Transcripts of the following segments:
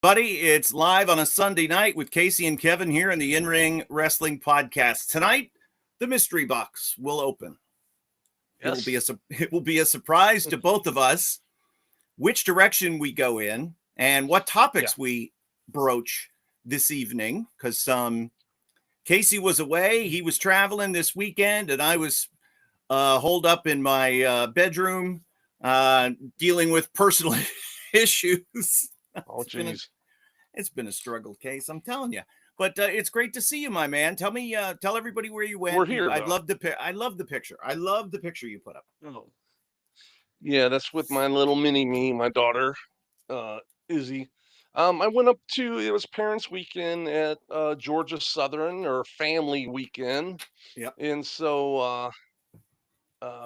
Buddy, it's live on a Sunday night with Casey and Kevin here in the In-Ring Wrestling Podcast. Tonight, the mystery box will open. Yes. It will be a surprise to both of us which direction we go in and what topics we broach this evening. Because Casey was away, he was traveling this weekend, and I was holed up in my bedroom dealing with personal issues. Oh, geez. It's been a struggle, Case, I'm telling you. But it's great to see you, my man. Tell everybody where you went. We're here. I love the picture. I love the picture you put up. Oh. Yeah, that's with my little mini me, my daughter, Izzy. I went up to, it was parents' weekend at Georgia Southern, or family weekend. Yep. And so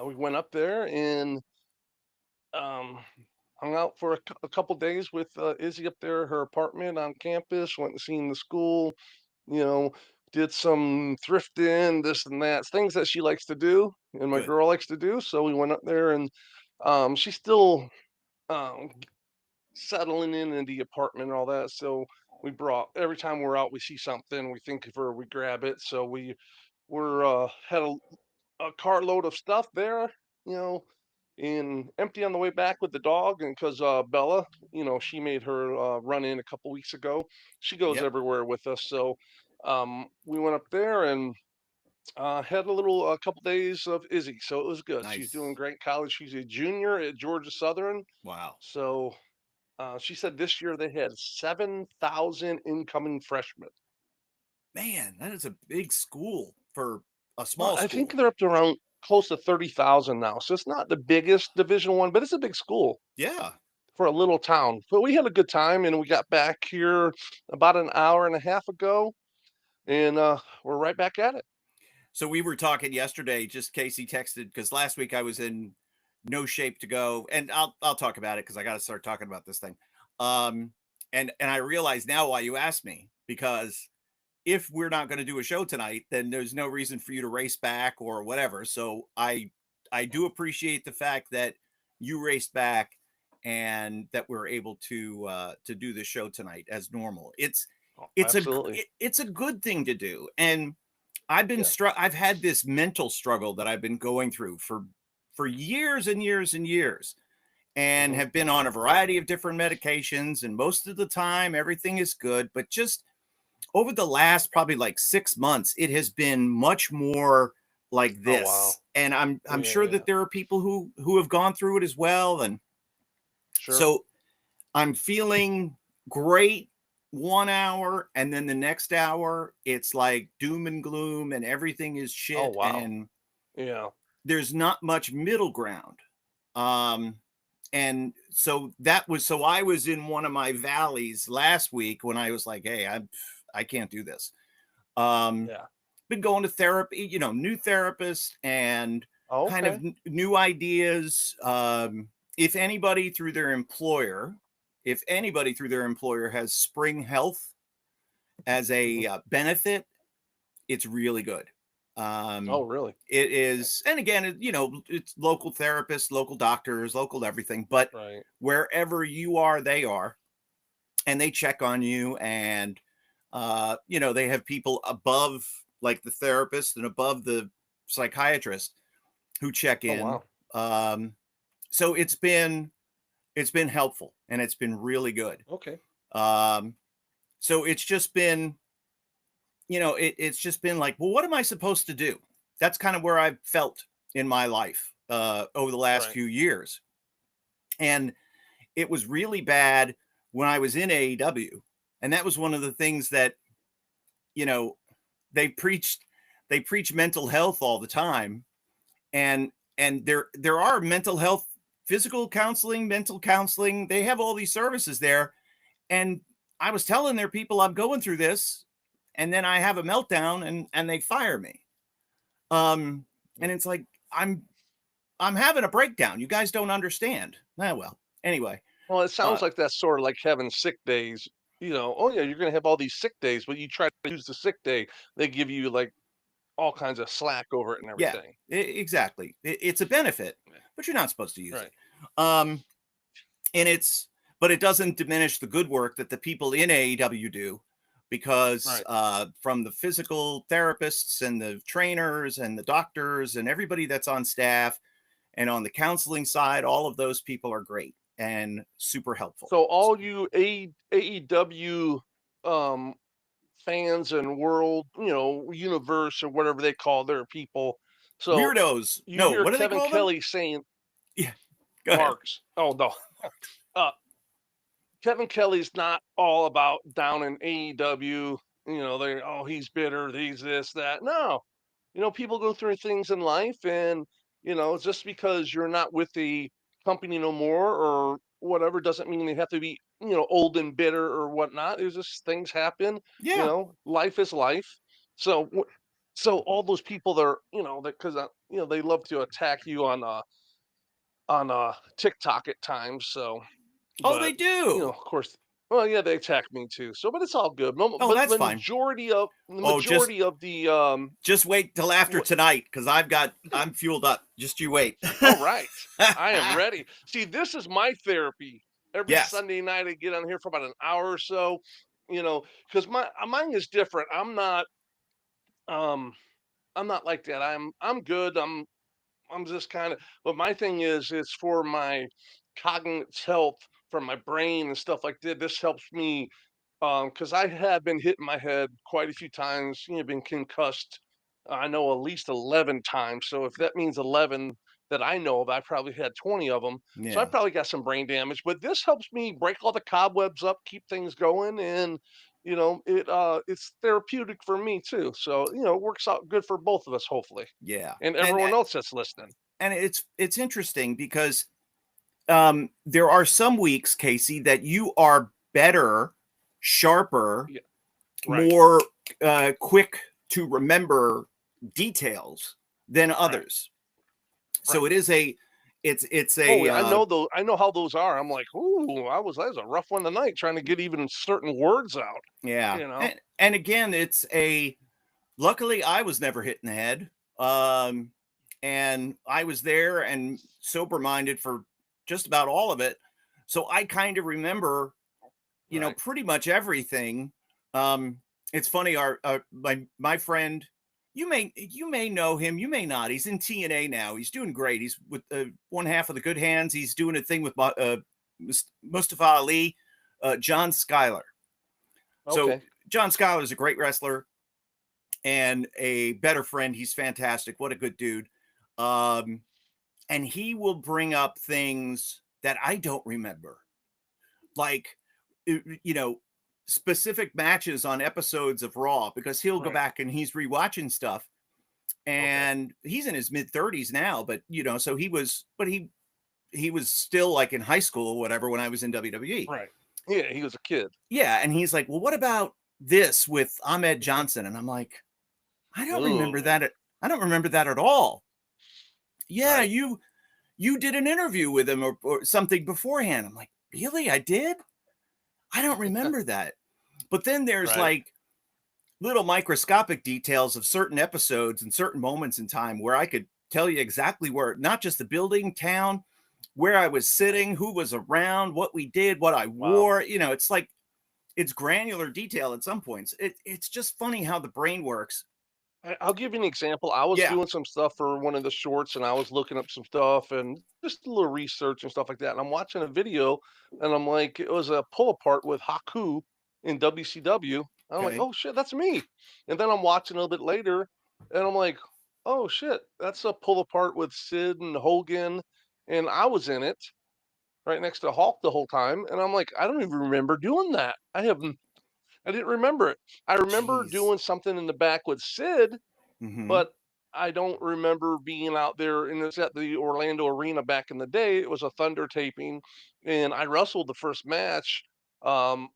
we went up there and hung out for a couple days with Izzy up there at her apartment on campus, went and seen the school, did some thrifting, this and that, things that she likes to do and my girl likes to do. So we went up there and she's still settling in the apartment and all that. So we brought, every time we're out, we see something, we think of her, we grab it. So we had a carload of stuff there, and empty on the way back with the dog. And because Bella, she made her run in a couple weeks ago. She goes everywhere with us. So we went up there and had a couple days of Izzy. So it was good. Nice. She's doing great college. She's a junior at Georgia Southern. Wow. So she said this year they had 7,000 incoming freshmen. Man, that is a big school for a small school. I think they're up to around close to 30,000 now. So it's not the biggest Division I, but it's a big school. Yeah. For a little town. But we had a good time, and we got back here about an hour and a half ago, and we're right back at it. So we were talking yesterday, just Casey texted, because last week I was in no shape to go, and I'll talk about it because I got to start talking about this thing. And I realize now why you asked me, because if we're not going to do a show tonight, then there's no reason for you to race back or whatever. So I do appreciate the fact that you raced back and that we're able to do the show tonight as normal. It's a good thing to do. And I've been I've had this mental struggle that I've been going through for years and years and years, and have been on a variety of different medications. And most of the time, everything is good. But just over the last probably like 6 months, it has been much more like this. Oh, wow. And I'm sure that there are people who have gone through it as well. And so I'm feeling great 1 hour, and then the next hour it's like doom and gloom and everything is shit. Oh, wow. And there's not much middle ground. And so I was in one of my valleys last week when I was like, hey, I can't do this. Been going to therapy, new therapist, and kind of new ideas. If anybody through their employer has Spring Health as a benefit, it's really good. Really? It is. And again, it's local therapists, local doctors, local everything, but wherever you are, they are, and they check on you. And, they have people above, like the therapist and above the psychiatrist, who check in. Oh, wow. So it's been helpful, and it's been really good. Okay. So it's just been, it's just been like, well, what am I supposed to do? That's kind of where I've felt in my life over the last few years. And it was really bad when I was in AEW. And that was one of the things that, they preach mental health all the time. And there are mental health, physical counseling, mental counseling. They have all these services there. And I was telling their people I'm going through this, and then I have a meltdown and they fire me. And it's like, I'm having a breakdown. You guys don't understand. Well, anyway. Well, it sounds like that's sort of like having sick days. You're going to have all these sick days, but you try to use the sick day, they give you like all kinds of slack over it and everything. Yeah, exactly. It's a benefit, but you're not supposed to use it. And but it doesn't diminish the good work that the people in AEW do, because Right. from the physical therapists and the trainers and the doctors and everybody that's on staff and on the counseling side, all of those people are great and super helpful. So all you AEW um, fans and world, universe or whatever they call their people. So Weirdos. you No, hear what do they Kevin call them? Kelly saying Yeah. Go ahead. marks. Oh no. uh, Kevin Kelly's not all about down in AEW. He's bitter, he's this, that. No. People go through things in life, and just because you're not with the company no more or whatever doesn't mean they have to be, old and bitter or whatnot. It's just things happen. Yeah. Life is life. So so all those people that are, that because they love to attack you on TikTok at times. So Oh, they but, do. of course, well, yeah, they attacked me too. So, but it's all good. No, Oh, but that's fine. the Oh, majority of the just wait till after what, tonight, because I'm fueled up. Just you wait. all right, I am ready. See, this is my therapy. Every Yes. Sunday night, I get on here for about an hour or so. Because mine is different. Um I'm not like that. I'm good. I'm just kind of, but my thing is, it's for my cognitive health, for my brain and stuff like that. This helps me because I have been hit in my head quite a few times. Been concussed. I know at least 11 times. So if that means 11 that I know of, I probably had 20 of them. So I Yeah. probably got some brain damage. But this helps me break all the cobwebs up, keep things going, and it's therapeutic for me too. So it works out good for both of us, hopefully, Yeah. and And everyone else that's listening. and it's interesting because there are some weeks, Casey, that you are better, sharper, Yeah, right, more quick to remember details than right, others. So right. it is a it's Oh, a yeah, I know those. I know how those are. I'm like, ooh, that was a rough one tonight trying to get even certain words out. yeah. You know, And again, it's a luckily I was never hit in the head. Um and I was there and sober minded for just about all of it. So I kind of remember, right? pretty much everything. Um, it's funny, my friend, you may know him, you may not. He's in TNA now. He's doing great. He's with one half of the Good Hands. He's doing a thing with Mustafa Ali, John Schuyler. So Okay, John Schuyler is a great wrestler and a better friend. He's fantastic. What a good dude. Um, and he will bring up things that I don't remember, like you know specific matches on episodes of Raw, because he'll go right. back and he's rewatching stuff, Okay, and he's in his mid 30s now, but so he was still like in high school or whatever when I was in WWE. right. Yeah, he was a kid. Yeah, and he's like, well, what about this with Ahmed Johnson? And I'm like, I don't remember Oh, that I don't remember that at all. Yeah, right. you did an interview with him or something beforehand. I'm like, really? I did? I don't remember that. But then there's Right. like little microscopic details of certain episodes and certain moments in time where I could tell you exactly where, not just the building, town, where I was Right. sitting, who was around, what we did, what I Wow. wore. It's like it's granular detail at some points. It's just funny how the brain works. I'll give you an example. I was Yeah. doing some stuff for one of the shorts, and I was looking up some stuff and just a little research and stuff like that. And I'm watching a video, and I'm like, it was a pull apart with Haku in WCW. And I'm like, Okay. oh shit, that's me. And then I'm watching a little bit later, and I'm like, oh shit, that's a pull apart with Sid and Hogan, and I was in it right next to Hulk the whole time. And I'm like, I don't even remember doing that. I didn't remember it. I remember Jeez. doing something in the back with Sid, Mm-hmm. but I don't remember being out there, and it's at the Orlando Arena back in the day. It was a Thunder taping, and I wrestled the first match,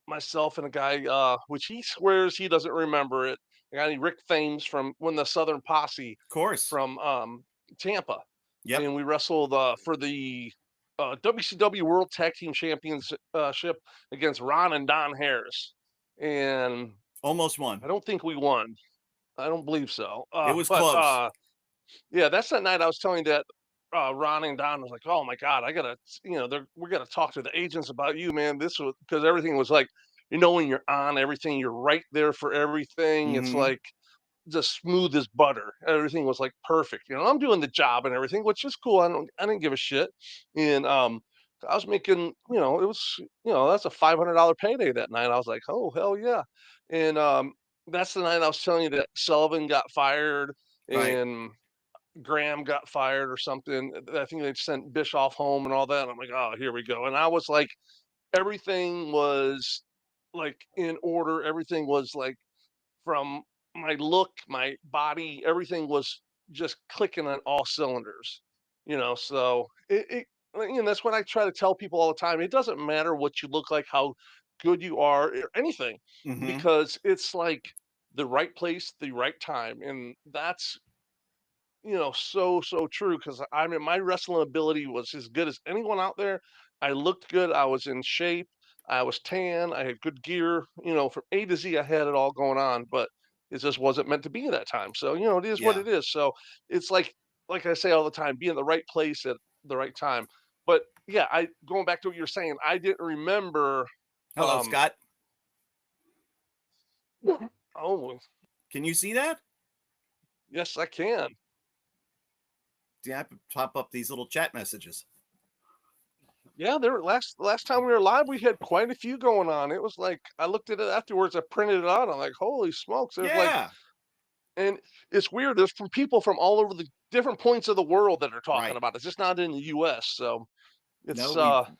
myself and a guy, which he swears he doesn't remember it. A guy named Rick Thames from when the Southern Posse Of course. from Tampa, Yep. and we wrestled for the WCW World Tag Team Championship against Ron and Don Harris, and Almost won. I don't think we won. I don't believe so. It was But close. yeah, that's that night I was telling you that. Ron and Don was like, "Oh my God, I gotta, we're gonna talk to the agents about you, man." This was because everything was like, when you're on everything, you're right there for everything. It's Mm-hmm. like just smooth as butter. Everything was like perfect. I'm doing the job and everything, which is cool. I didn't give a shit. And I was making, it was, that's a $500 payday that night. I was like, oh hell yeah. And that's the night I was telling you that Sullivan got fired Right. and Graham got fired or something. I think they sent Bischoff home and all that. I'm like, oh, here we go. And I was like, everything was like in order. Everything was like from my look, my body, everything was just clicking on all cylinders. So that's what I try to tell people all the time. It doesn't matter what you look like, how good you are, or anything, Mm-hmm. because it's like the right place, the right time. And that's so true because I mean, my wrestling ability was as good as anyone out there. I looked good. I was in shape. I was tan. I had good gear. From A to Z, I had it all going on, but it just wasn't meant to be at that time. So, it is what Yeah. it is. So it's like I say all the time, be in the right place at the right time. But yeah, going back to what you're saying, I didn't remember. Hello, Um, Scott. oh, Can you see that? yes, I can. Yeah, I pop up these little chat messages. Yeah, there were last time we were live, we had quite a few going on. It was like I looked at it afterwards, I printed it out. I'm like, holy smokes! There's like, Yeah. and it's weird. There's from people from all over the different points of the world that are talking Right. about it. It's just not in the U.S. So No, it's we.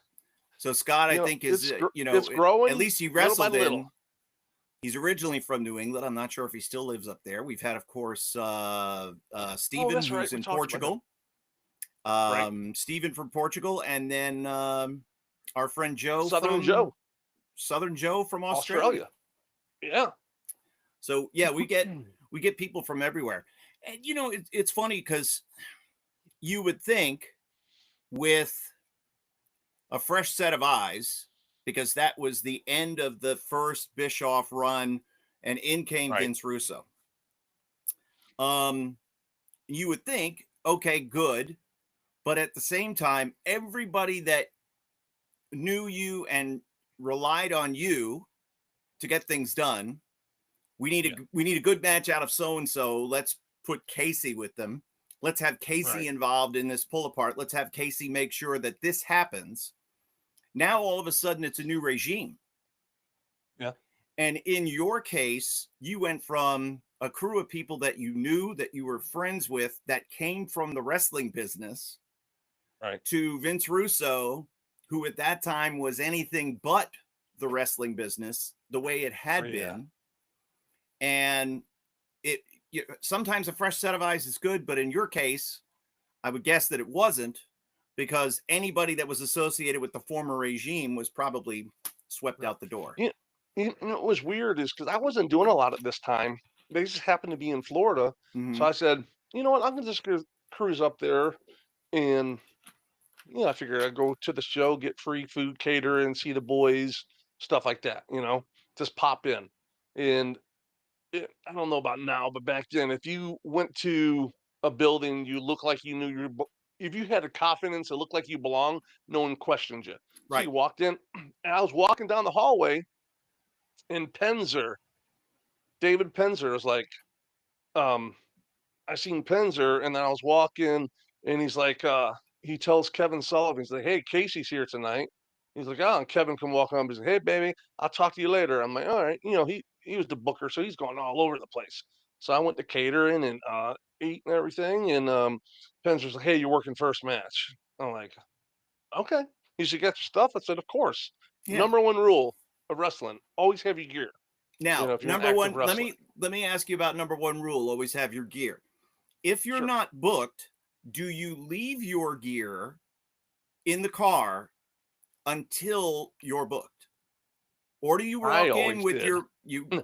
So Scott, I think is it's at growing least he little by wrestled little. in. He's originally from New England. I'm not sure if he still lives up there. We've had, of course, Oh, Stephen, that's right. who's We in talked about him. Portugal. Right, Stephen from Portugal, and then our friend Joe Southern from Joe, Southern Joe from Australia. Australia. Yeah, So yeah, we get people from everywhere, and it's funny because you would think with a fresh set of eyes, because that was the end of the first Bischoff run, and in came right. Vince Russo. Um, you would think, okay, good, but at the same time, everybody that knew you and relied on you to get things done. Yeah, We need a good match out of so and so. Let's put Casey with them. Let's have Casey right. involved in this pull apart. Let's have Casey make sure that this happens. Now all of a sudden it's a new regime. Yeah, And in your case, you went from a crew of people that you knew, that you were friends with, that came from the wrestling business, right. to Vince Russo, who at that time was anything but the wrestling business the way it Oh, had yeah, been. And sometimes a fresh set of eyes is good, but in your case, I would guess that it wasn't, because anybody that was associated with the former regime was probably swept right. out the door. You, what was weird is because I wasn't doing a lot at this time. They just happened to be in Florida, so Mm-hmm. I said, you know what, I'm gonna just cruise up there, and I figure I'd go to the show, get free food, cater, and see the boys, stuff like that. Just pop in, and I don't know about now, but back then, if you went to a building, you look like you knew if you had a confidence that looked like you belong, no one questioned you. So Right. you walked in, and I was walking down the hallway, and David Penzer was like, um, I seen Penzer, and then I was walking, and he's like, he tells Kevin Sullivan, he's like, hey, Casey's here tonight. He's like, oh, and Kevin come walk on. He's like, hey, baby, I'll talk to you later. I'm like, all right, he was the booker, so he's going all over the place. So I went to catering and eat and everything, and Penzer's like, hey, you're working first match. I'm like, okay. He said, get your stuff. I said, of course. Yeah. Number one rule of wrestling: always have your gear. Now, If you're an number active one, wrestler. let me ask you about number one rule: always have your gear. If you're Sure. not booked, do you leave your gear in the car until you're booked, or do you I walk in always with did.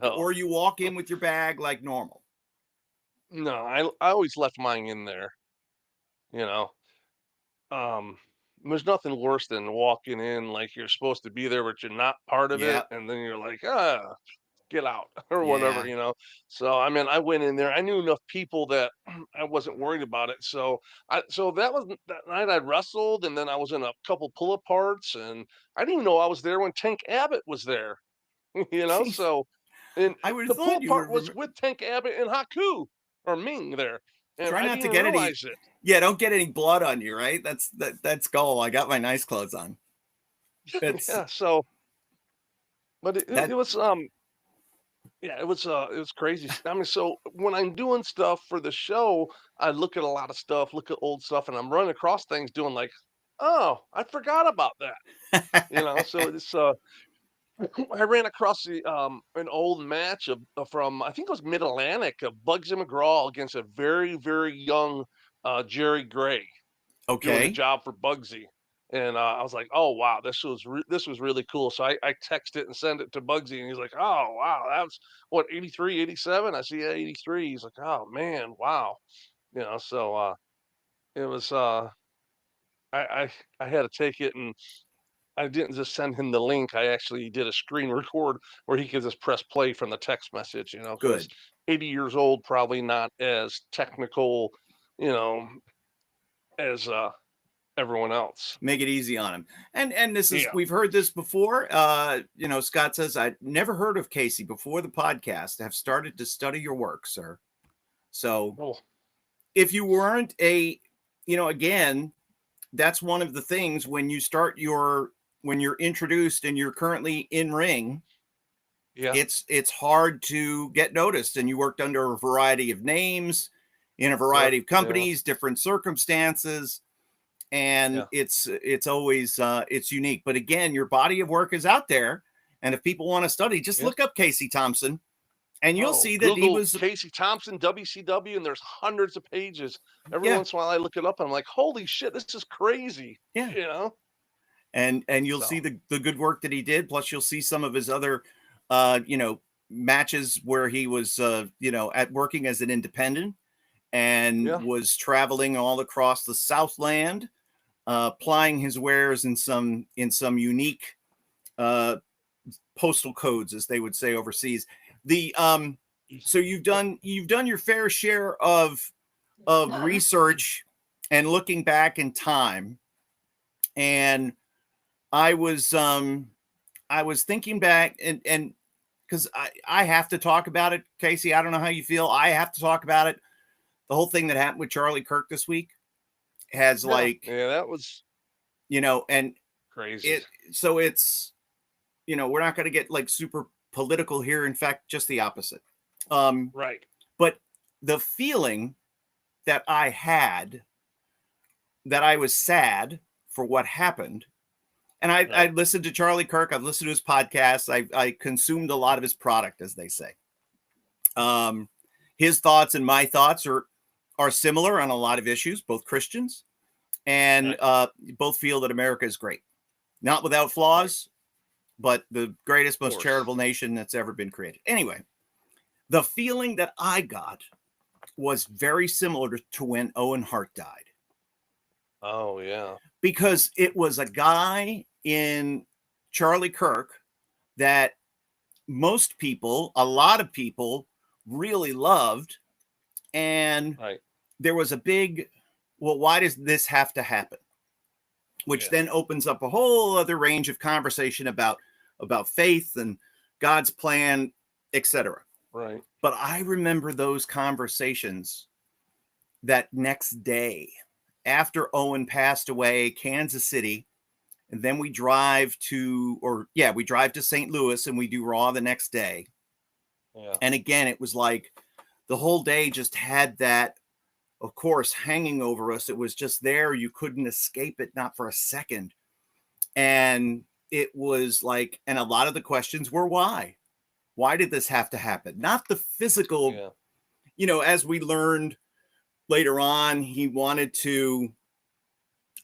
No. you walk in with your bag like normal? No, I always left mine in there, you know. Um, there's nothing worse than walking in like you're supposed to be there, but you're not part of it, Yeah. and then you're like, ah. get out or whatever, Yeah. you know. So I mean, I went in there. I knew enough people that I wasn't worried about it. So that was that night I wrestled, and then I was in a couple pull aparts, and I didn't even know I was there when Tank Abbott was there. You know, Jeez. so and I would have the pull thought you apart would was with Tank Abbott and Haku or Ming there, and try I not didn't to even get any. realize it. Yeah, don't get any blood on you, right? That's goal. I got my nice clothes on. It's Yeah. So, but it that was yeah, it was crazy. I mean, so when I'm doing stuff for the show, I look at a lot of stuff, look at old stuff, and I'm running across things doing like, oh, I forgot about that. You know, so it's I ran across an old match from I think it was Mid Atlantic of Bugsy McGraw against a very young Jerry Gray doing the okay. job for Bugsy. And I was like, "Oh wow, this was really cool." So I text it and send it to Bugsy, and he's like, "Oh wow, that's what 83, 87." I see, yeah, 83. He's like, "Oh man, wow." You know, so it was I I I had to take it, and I didn't just send him the link. I actually did a screen record where he could just press play from the text message. You know, because Good. 80 years old, probably not as technical, you know, as everyone else. Make it easy on him. And this is Yeah. we've heard this before. Scott says I never heard of Casey before the podcast. Have started to study your work, sir. So Oh, if you weren't a, again, that's one of the things when you're introduced and you're currently in ring, yeah. it's hard to get noticed. And you worked under a variety of names in a Yep. variety of Yeah. companies, different circumstances, and Yeah. it's always it's unique. But again, your body of work is out there, and if people want to study, just Yeah. look up Casey Thompson, and you'll Oh, see that he Google was, Casey Thompson, WCW, and there's hundreds of pages. Every yeah, once in a while, I look it up, and I'm like, "Holy shit, this is crazy!" yeah. You know. And you'll see So the good work that he did. Plus, you'll see some of his other, matches where he was, at working as an independent and yeah. was traveling all across the Southland, plying his wares in some unique uh, postal codes, as they would say overseas. The So you've done your fair share of research and looking back in time, and I was thinking back, and because I have to talk about it, Casey. I don't know how you feel. I have to talk about it. The whole thing that happened with Charlie Kirk this week has, Yeah. like, Yeah. That was and crazy. it so it's, we're not going to get like super political here. In fact, just the opposite. Um, Right. but the feeling that I had, that I was sad for what happened. And I Right. listened to Charlie Kirk. I've listened to his podcasts. I consumed a lot of his product, as they say. Um, his thoughts and my thoughts are similar on a lot of issues. Both Christians, and Right. both feel that America is great, not without Right. flaws, but the greatest, Of most course. charitable nation that's ever been created. Anyway, the feeling that I got was very similar to when Owen Hart died, Oh yeah. because it was a guy in Charlie Kirk that most people, a lot of people, really loved. And Right. there was a big, well, why does this have to happen? Which Yeah. then opens up a whole other range of conversation about faith and God's plan, etc. Right. But I remember those conversations that next day after Owen passed away, Kansas City. And then we drive to St. Louis, and we do Raw the next day. Yeah. And again, it was like the whole day just had that, of course, hanging over us. It was just there. You couldn't escape it, not for a second. And it was like, and a lot of the questions were why? Why did this have to happen? Not the physical, Yeah. as we learned later on, he wanted to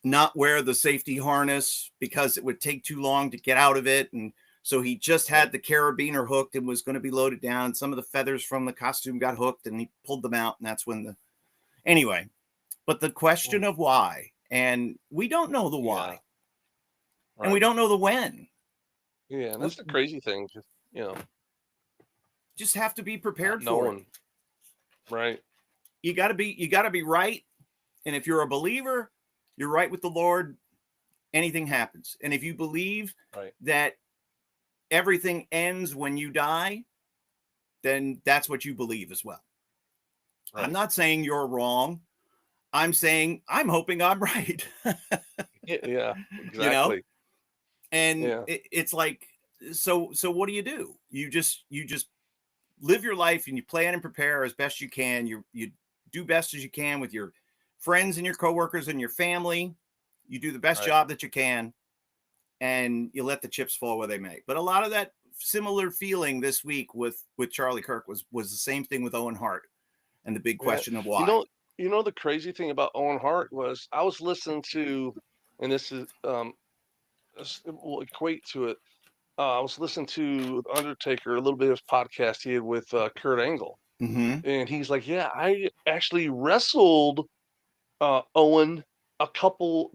not wear the safety harness because it would take too long to get out of it. And so he just had Right. the carabiner hooked and was going to be loaded down. Some of the feathers from the costume got hooked, and he pulled them out. And that's when anyway, but the question Mm. of why, and we don't know the Yeah. why, and we Right. don't know the when. Yeah. And We, that's the crazy thing. Just you know. just have to be prepared Not for it. knowing. Right. You got to be right. And if you're a believer, you're right with the Lord, anything happens. And if you believe that everything ends when you die, then that's what you believe as well. Right. I'm not saying you're wrong. I'm saying I'm hoping I'm right. Yeah, exactly. You know? And it's like, so what do? You just live your life and you plan and prepare as best you can. You do best as you can with your friends and your coworkers and your family. You do the best job that you can, and you let the chips fall where they may. But a lot of that similar feeling this week with Charlie Kirk was the same thing with Owen Hart and the big question of why. You know the crazy thing about Owen Hart was I was listening to, and this is will equate to it. I was listening to Undertaker, a little bit of his podcast he had with Kurt Angle, and he's like, "Yeah, I actually wrestled Owen a couple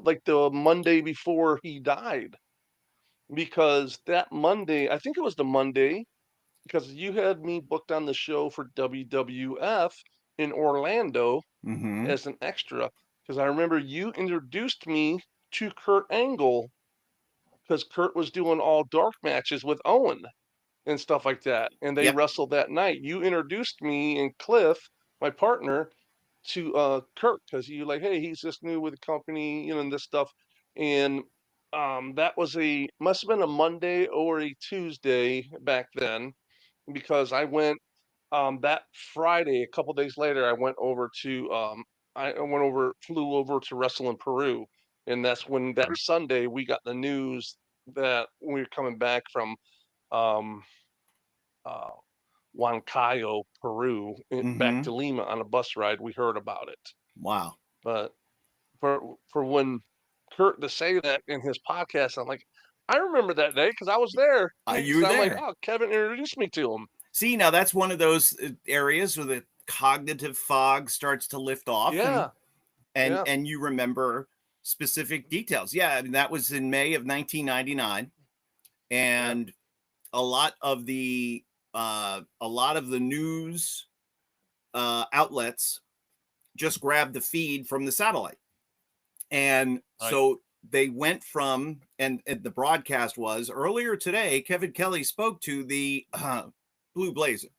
like the Monday before he died, because that Monday, I think it was the Monday, because you had me booked on the show for WWF in Orlando as an extra, because I remember you introduced me to Kurt Angle because Kurt was doing all dark matches with Owen and stuff like that, and they wrestled that night. You introduced me and Cliff, my partner, to Kurt, because you like, hey, he's just new with the company, and this stuff. And that must have been a Monday or a Tuesday back then, because I went that Friday, a couple days later, I went over to flew over to wrestle in Peru, and that's when that Sunday we got the news that we were coming back from um, uh, Huancayo, Peru, back to Lima on a bus ride. We heard about it. Wow! But for when Kurt to say that in his podcast, I'm like, I remember that day because I was there. You were there. I'm like, oh, Kevin introduced me to him. See, now that's one of those areas where the cognitive fog starts to lift off. Yeah. And you remember specific details. Yeah, I mean, that was in May of 1999, and a lot of the news outlets just grabbed the feed from the satellite, and so they went from and the broadcast was earlier today. Kevin Kelly spoke to the Blue Blazer,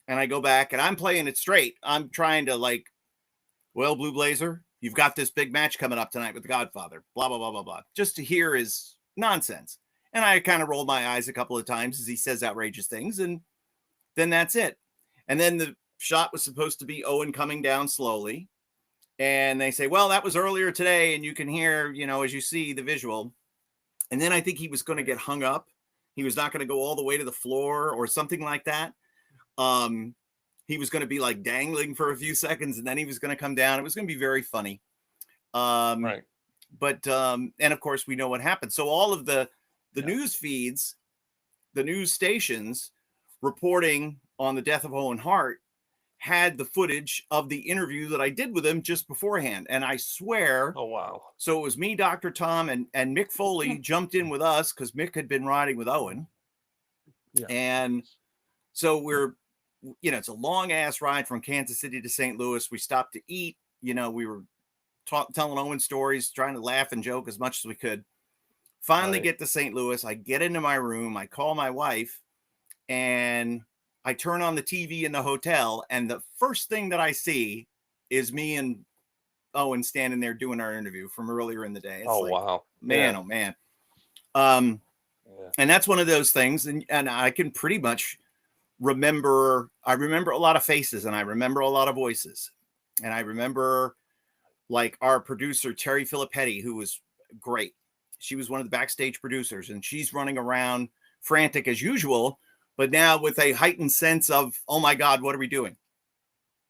and I go back and I'm playing it straight. I'm trying to like, well, Blue Blazer, you've got this big match coming up tonight with the Godfather, blah, blah, blah, blah, blah. Just to hear is nonsense. And I kind of rolled my eyes a couple of times as he says outrageous things. And then that's it. And then the shot was supposed to be Owen coming down slowly. And they say, well, that was earlier today. And you can hear, as you see the visual. And then I think he was going to get hung up. He was not going to go all the way to the floor or something like that. He was going to be like dangling for a few seconds and then he was going to come down. It was going to be very funny. But, and of course we know what happened. So all of the news feeds, the news stations reporting on the death of Owen Hart had the footage of the interview that I did with him just beforehand. And I swear, oh, wow. So it was me, Dr. Tom, and Mick Foley jumped in with us because Mick had been riding with Owen. Yeah. And so we're, it's a long ass ride from Kansas City to St. Louis. We stopped to eat, we were telling Owen stories, trying to laugh and joke as much as we could. Finally get to St. Louis. I get into my room. I call my wife and I turn on the TV in the hotel. And the first thing that I see is me and Owen standing there doing our interview from earlier in the day. It's wow. Man, oh man. And that's one of those things. And I can pretty much remember a lot of faces and I remember a lot of voices. And I remember like our producer, Terry Filippetti, who was great. She was one of the backstage producers and she's running around frantic as usual, but now with a heightened sense of, oh my God, what are we doing?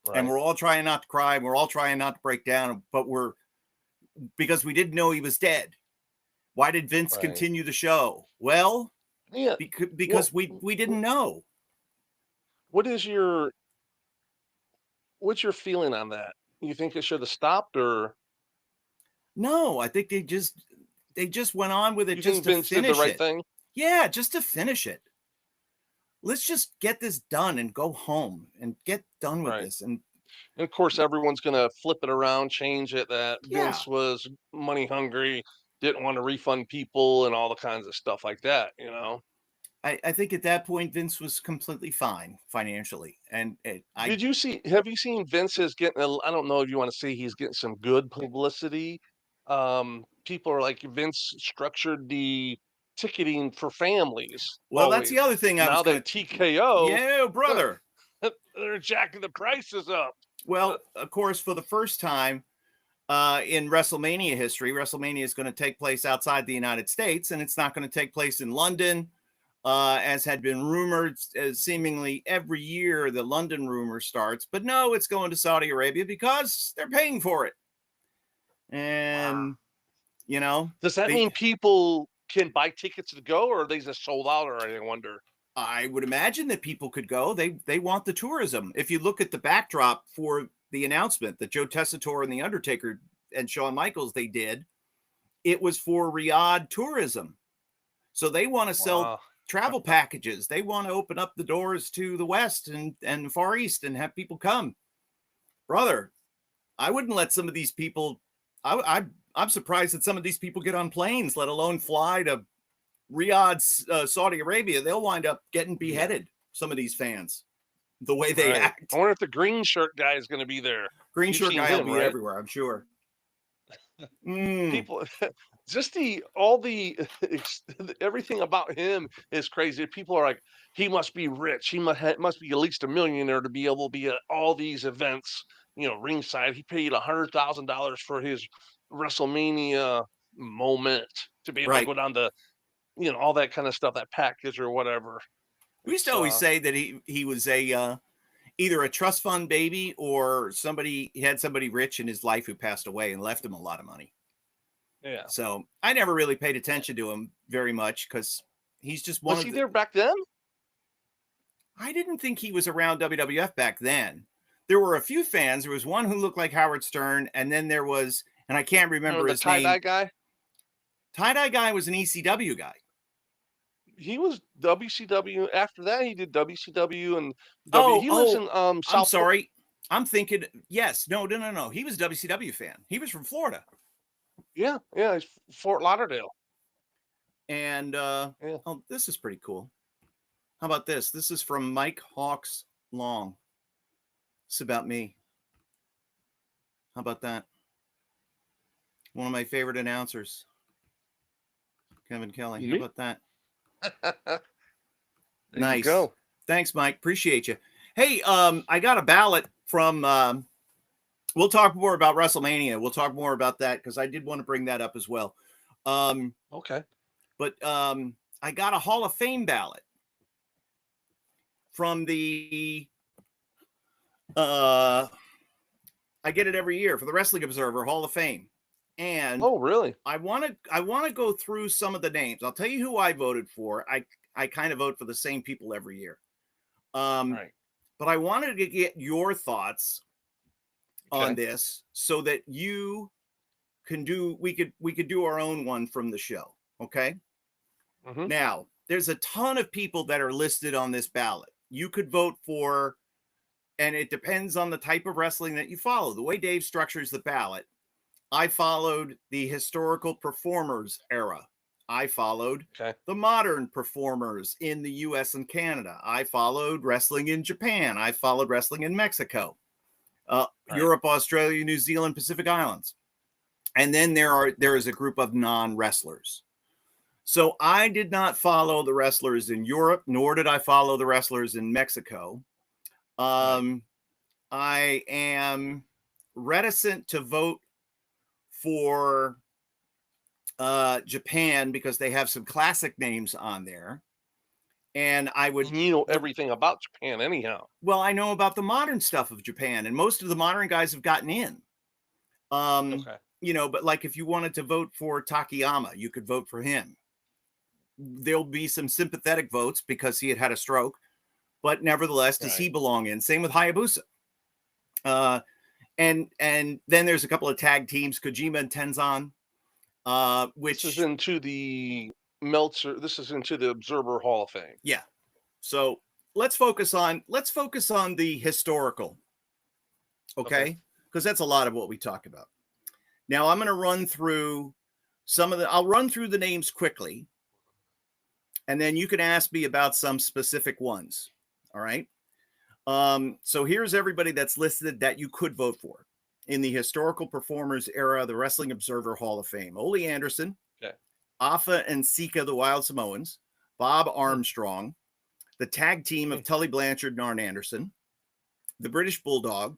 Right. And we're all trying not to cry. We're all trying not to break down, but because we didn't know he was dead. Why did Vince continue the show? Well, because we didn't know. What's your feeling on that? You think it should have stopped or? No, I think they just went on with it. You just think Vince did the right thing? Yeah, just to finish it. let's just get this done and go home and get done with Right. this. And And of course, everyone's going to flip it around, change it that yeah, Vince was money hungry, didn't want to refund people, and all the kinds of stuff like that. You know. I think at that point Vince was completely fine financially, and I Have you seen Vince is getting, I don't know if you want to say he's getting some good publicity. People are like, Vince structured the ticketing for families well, that's the always. other thing I was Now going that to. TKO, Yeah, brother. they're jacking the prices up. Well, of course, for the first time in WrestleMania history, WrestleMania is going to take place outside the United States, and it's not going to take place in London, as had been rumored. Seemingly every year, the London rumor starts, but no, it's going to Saudi Arabia because they're paying for it. And Does that mean people can buy tickets to go, or are they just sold out already? I wonder. I would imagine that people could go. They want the tourism. If you look at the backdrop for the announcement that Joe Tessitore and the Undertaker and Shawn Michaels they did, it was for Riyadh tourism. So they want to sell travel packages. They want to open up the doors to the West and Far East and have people come. Brother, I wouldn't let some of these people. I'm surprised that some of these people get on planes, let alone fly to Riyadh, Saudi Arabia. They'll wind up getting beheaded. Yeah. Some of these fans, the way they act. I wonder if the green shirt guy is going to be there. Green shirt guy will be everywhere, I'm sure. People, just everything about him is crazy. People are like, he must be rich. He must be at least a millionaire to be able to be at all these events. Ringside. He paid $100,000 for his WrestleMania moment to be able to go down to, all that kind of stuff, that package or whatever. We used to always say that he was a either a trust fund baby or he had somebody rich in his life who passed away and left him a lot of money. Yeah. So I never really paid attention to him very much because he's just one. Was he there back then? I didn't think he was around WWF back then. There were a few fans. There was one who looked like Howard Stern, and then there was, and I can't remember his name. The tie-dye guy? Tie-dye guy was an ECW guy. He was WCW. After that, he did WCW and he lives in South. I'm sorry. I'm thinking, yes. No. He was a WCW fan. He was from Florida. Yeah, he's Fort Lauderdale. And oh, this is pretty cool. How about this? This is from Mike Hawks Long. It's about me. How about that? One of my favorite announcers, Kevin Kelly. How about that? Nice. Go. Thanks, Mike. Appreciate you. Hey, I got a ballot from. We'll talk more about WrestleMania. We'll talk more about that because I did want to bring that up as well. Okay. But I got a Hall of Fame ballot from the. I get it every year for the Wrestling Observer Hall of Fame. And oh, really? I want to go through some of the names. I'll tell you who I voted for. I kind of vote for the same people every year. Right. But I wanted to get your thoughts on this so that you can we could do our own one from the show. Okay. Mm-hmm. Now there's a ton of people that are listed on this ballot. You could vote for, and it depends on the type of wrestling that you follow. The way Dave structures the ballot, I followed the historical performers era. I followed the modern performers in the US and Canada. I followed wrestling in Japan. I followed wrestling in Mexico, Europe, Australia, New Zealand, Pacific Islands. And then there is a group of non-wrestlers. So I did not follow the wrestlers in Europe, nor did I follow the wrestlers in Mexico. I am reticent to vote for Japan because they have some classic names on there. And I would know everything about Japan anyhow. Well, I know about the modern stuff of Japan, and most of the modern guys have gotten in. But like if you wanted to vote for Takayama, you could vote for him. There'll be some sympathetic votes because he had a stroke, but nevertheless, does he belong in? Same with Hayabusa. And then there's a couple of tag teams, Kojima and Tenzan, which this is into the Meltzer. This is into the Observer Hall of Fame. Yeah. So let's focus on the historical. Okay? Because that's a lot of what we talk about. Now I'm going to run through I'll run through the names quickly, and then you can ask me about some specific ones. All right. So here's everybody that's listed that you could vote for in the historical performers era, the Wrestling Observer Hall of Fame. Ole Anderson, Afa and Sika, the Wild Samoans, Bob Armstrong, the tag team of Tully Blanchard and Arn Anderson, the British Bulldog,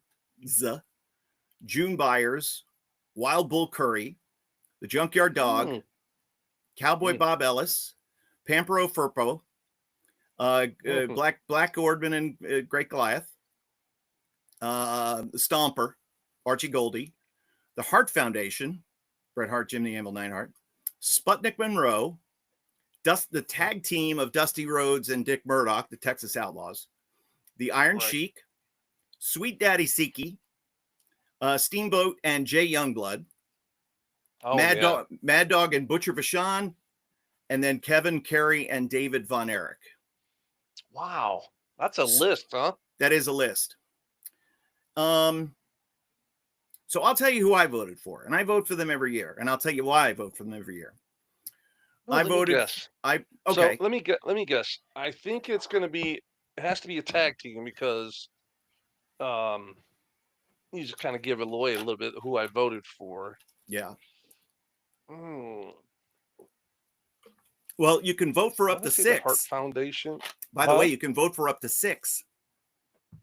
June Byers, Wild Bull Curry, the Junkyard Dog, Cowboy Bob Ellis, Pampero Firpo, Black Gordman and Great Goliath, the Stomper, Archie Goldie, the Hart Foundation, Bret Hart, Jim the Anvil Neidhart, Sputnik Monroe, the tag team of Dusty Rhodes and Dick Murdoch, the Texas Outlaws, the Iron Sheik, Sweet Daddy Siki, Steamboat and Jay Youngblood, Mad Dog and Butcher Vachon, and then Kevin Carey and David Von Erich. Wow, that's a list, huh? That is a list. So I'll tell you who I voted for, and I vote for them every year, and I'll tell you why I vote for them every year. Well, let me guess. So let me guess. I think it has to be a tag team because you just kind of give it away a little bit who I voted for. Yeah. Well, you can vote for up to 6. Hart Foundation. By the way, you can vote for up to 6.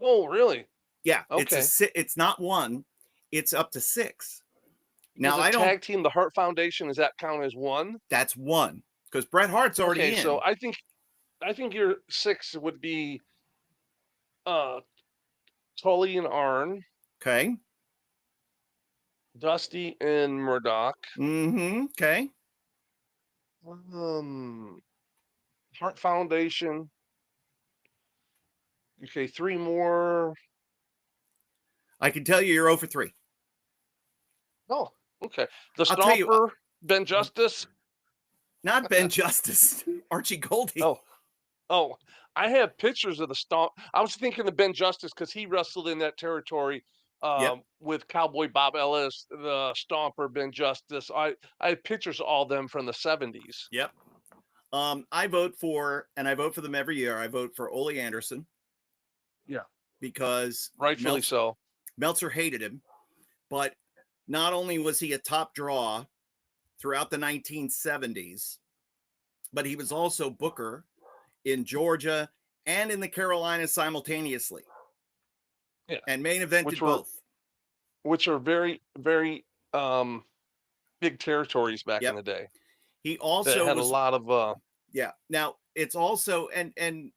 Oh, really? Yeah. Okay. It's not 1. It's up to 6. Now I don't tag team. The Hart Foundation, does that count as 1? That's 1 because Bret Hart's already in. So I think your 6 would be Tully and Arn. Okay. Dusty and Murdoch. Okay. Hart Foundation. Okay, 3 more. I can tell you you're 0 for 3. Oh, okay. The Stomper, Ben Justice. Not Ben Justice. Archie Goldie. Oh, I have pictures of the Stomp. I was thinking of Ben Justice because he wrestled in that territory with Cowboy Bob Ellis, the Stomper, Ben Justice. I have pictures of all them from the 70s. Yep. I vote for them every year. I vote for Ole Anderson. Yeah. Because rightfully so. Meltzer hated him, but not only was he a top draw throughout the 1970s, but he was also booker in Georgia and in the Carolinas simultaneously. Yeah. And main evented both. Which are very, very big territories back in the day. He also had a lot of Now it's also and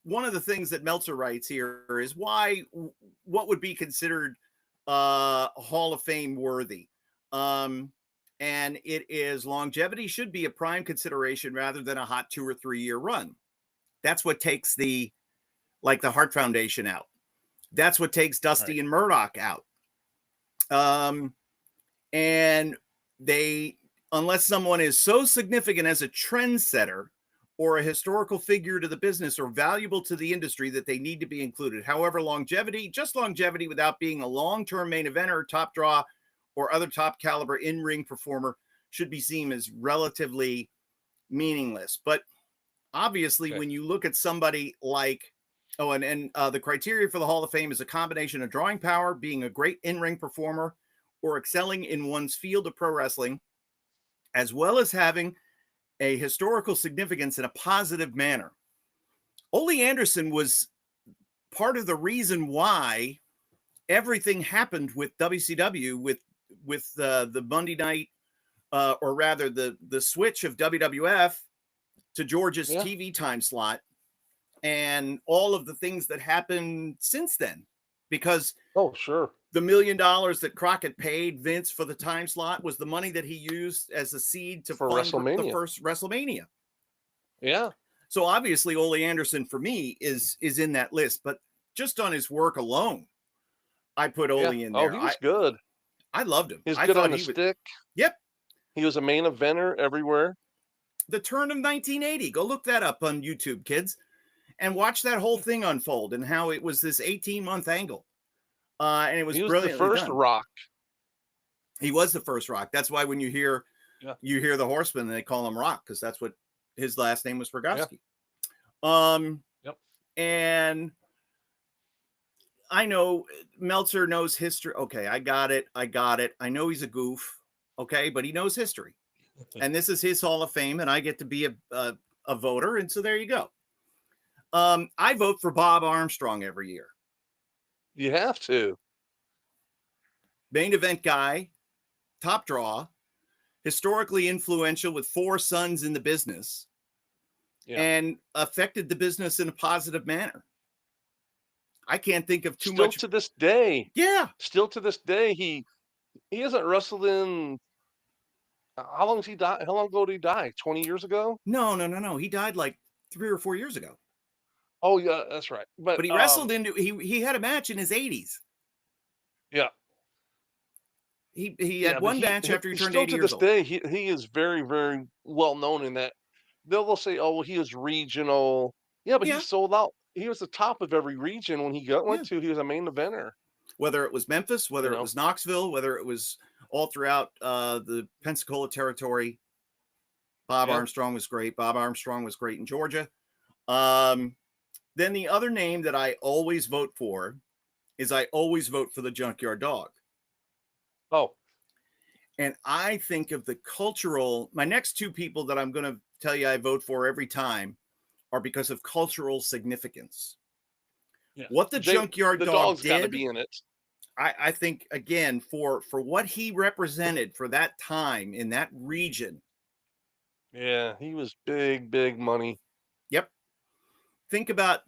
one of the things that Meltzer writes here is what would be considered Hall of Fame worthy. And it is longevity should be a prime consideration rather than a hot 2 or 3 year run. That's what takes the Hart Foundation out. That's what takes Dusty and Murdoch out. And unless someone is so significant as a trendsetter or a historical figure to the business or valuable to the industry that they need to be included. However, longevity without being a long-term main eventer, top draw, or other top caliber in-ring performer should be seen as relatively meaningless. But obviously, when you look at somebody like, the criteria for the Hall of Fame is a combination of drawing power, being a great in-ring performer, or excelling in one's field of pro wrestling, as well as having a historical significance in a positive manner. Ole Anderson was part of the reason why everything happened with WCW, with the Monday night, or rather the switch of WWF to George's TV time slot, and all of the things that happened since then. Because the $1 million that Crockett paid Vince for the time slot was the money that he used as a seed to fund the first WrestleMania. Yeah. So obviously Ole Anderson for me is in that list, but just on his work alone, I put Ole in there. Oh, he was good. I loved him. He's good on the stick. Yep. He was a main eventer everywhere. The turn of 1980. Go look that up on YouTube, kids. and watch that whole thing unfold and how it was this 18-month angle. And it was He was the brilliantly first done. Rock. He was the first Rock. That's why when you hear Yeah. the Horseman, they call him Rock, because that's what his last name was, Rogowski. Yep. And I know Meltzer knows history. Okay, I got it. I know he's a goof. Okay, but he knows history. And this is his Hall of Fame, and I get to be a voter. And so there you go. I vote for Bob Armstrong every year. You have to. Main event guy, top draw, historically influential with 4 sons in the business, and affected the business in a positive manner. I can't think of too much. Still to this day. Yeah. Still to this day, he hasn't wrestled in. How long has he died? How long ago did he die? 20 years ago? No. He died like 3 or 4 years ago. Oh yeah, that's right. But he wrestled into he had a match in his 80s. Yeah. He had one match after he turned 80 years old. Still to this day, he is very, very well known in that. They'll say, oh, well, he was regional. Yeah, but he sold out. He was the top of every region when he went to. He was a main eventer. Whether it was Memphis, whether it was Knoxville, whether it was all throughout the Pensacola territory, Bob Armstrong was great. Bob Armstrong was great in Georgia. Then the other name that I always vote for is I always vote for the Junkyard Dog. Oh. And I think of the cultural, my next 2 people that I'm going to tell you I vote for every time are because of cultural significance. Yeah. What the Junkyard Dog did, gotta be in it. I think, again, for what he represented for that time in that region. Yeah, he was big money. Yep. Think about,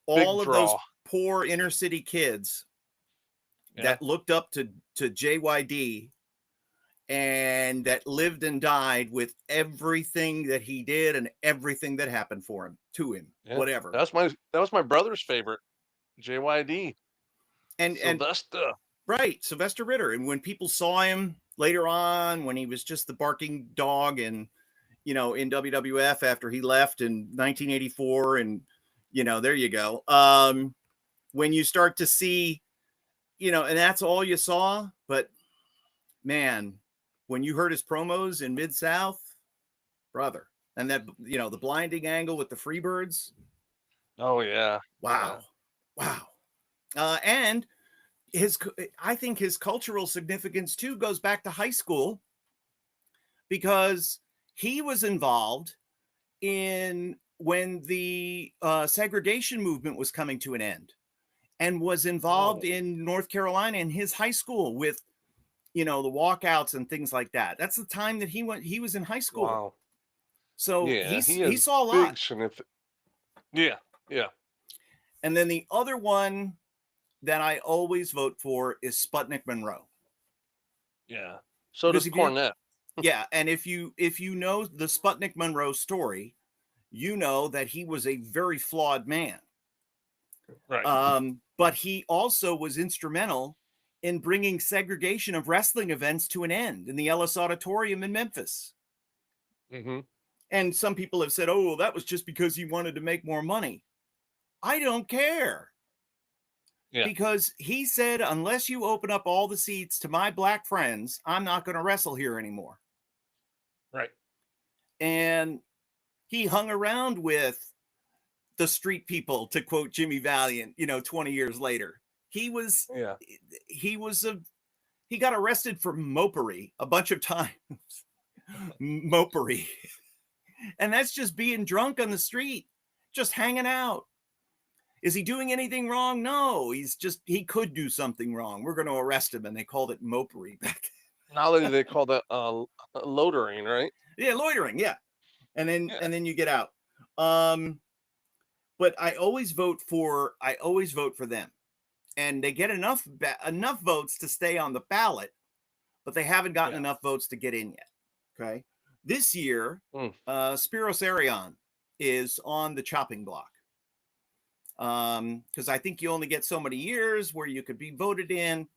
all of those poor inner city kids that looked up to JYD and that lived and died with everything that he did and everything that happened to him, whatever. That was my brother's favorite, JYD. And Sylvester. Right, Sylvester Ritter. And when people saw him later on, when he was just the barking dog and, in WWF after he left in 1984, and, there you go. When you start to see, and that's all you saw, but man, when you heard his promos in Mid-South, brother, and that, the blinding angle with the Freebirds. Oh yeah. Wow. And I think his cultural significance too goes back to high school, because he was involved in when the segregation movement was coming to an end, and was involved in North Carolina in his high school with, the walkouts and things like that. That's the time that he was in high school. Wow. So he saw a lot. Yeah. And then the other one that I always vote for is Sputnik Monroe. Yeah. So does Cornette. Yeah, and if you know the Sputnik Monroe story, you know that he was a very flawed man. Right. But he also was instrumental in bringing segregation of wrestling events to an end in the Ellis Auditorium in Memphis. Mm-hmm. And some people have said, oh, well, that was just because he wanted to make more money. I don't care. Yeah. Because he said, unless you open up all the seats to my black friends, I'm not going to wrestle here anymore. Right. And he hung around with the street people, to quote Jimmy Valiant, 20 years later. He got arrested for mopery a bunch of times. Mopery. And that's just being drunk on the street, just hanging out. Is he doing anything wrong? No, he could do something wrong. We're going to arrest him. And they called it mopery back then. Now they call that loitering, right? Yeah, loitering. Yeah. And then you get out. But I always vote for them. And they get enough votes to stay on the ballot, but they haven't gotten enough votes to get in yet. Okay. This year, Spiros Arion is on the chopping block. Because I think you only get so many years where you could be voted in.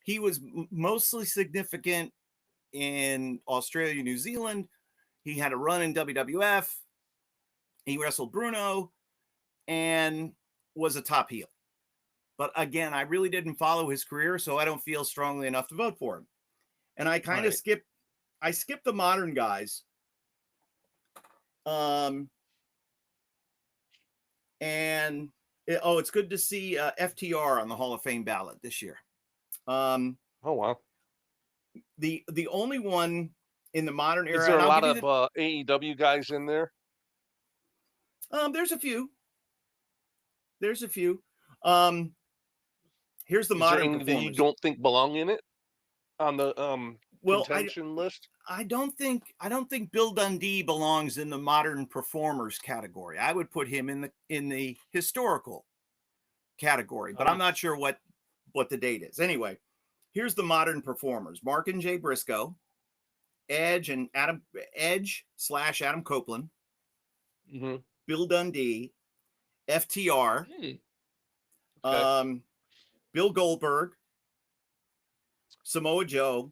He was mostly significant in Australia, New Zealand. He had a run in WWF. He wrestled Bruno. and was a top heel. But again, I really didn't follow his career, so I don't feel strongly enough to vote for him. And I kind of skipped the modern guys. It's good to see FTR on the Hall of Fame ballot this year. Oh wow! The only one in the modern era. Is there a lot of AEW guys in there? There's a few. There's a few. Here's the modern performers. That you don't think belong in it on the contention list? I don't think Bill Dundee belongs in the modern performers category. I would put him in the historical category, but I'm not sure what the date is. Anyway, here's the modern performers: Mark and Jay Briscoe, Edge / Adam Copeland, Bill Dundee, FTR, Bill Goldberg, Samoa Joe,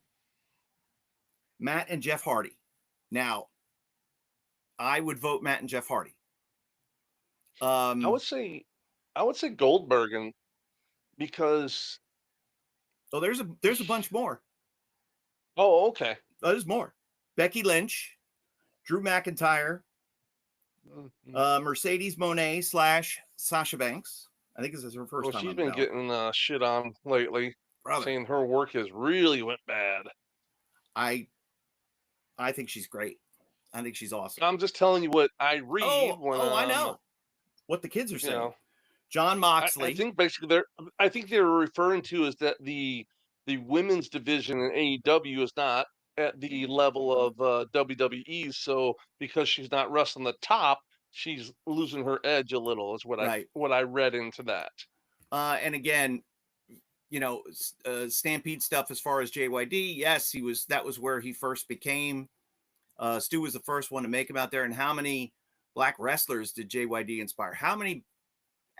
Matt and Jeff Hardy. Now, I would vote Matt and Jeff Hardy. I would say Goldberg, and because there's a bunch more. Oh, okay. There's more. Becky Lynch, Drew McIntyre, Mercedes Moné / Sasha Banks. I think this is her first time. She's been getting shit on lately, saying her work has really went bad. I think she's great. I think she's awesome. I'm just telling you what I read. I know what the kids are saying. John Moxley. I think basically they're referring to is that the women's division in AEW is not at the level of WWE. So because she's not wrestling the top, she's losing her edge a little. Is what I read into that. And again, Stampede stuff as far as JYD. Yes, that was where he first became. Stu was the first one to make him out there. And how many black wrestlers did JYD inspire? How many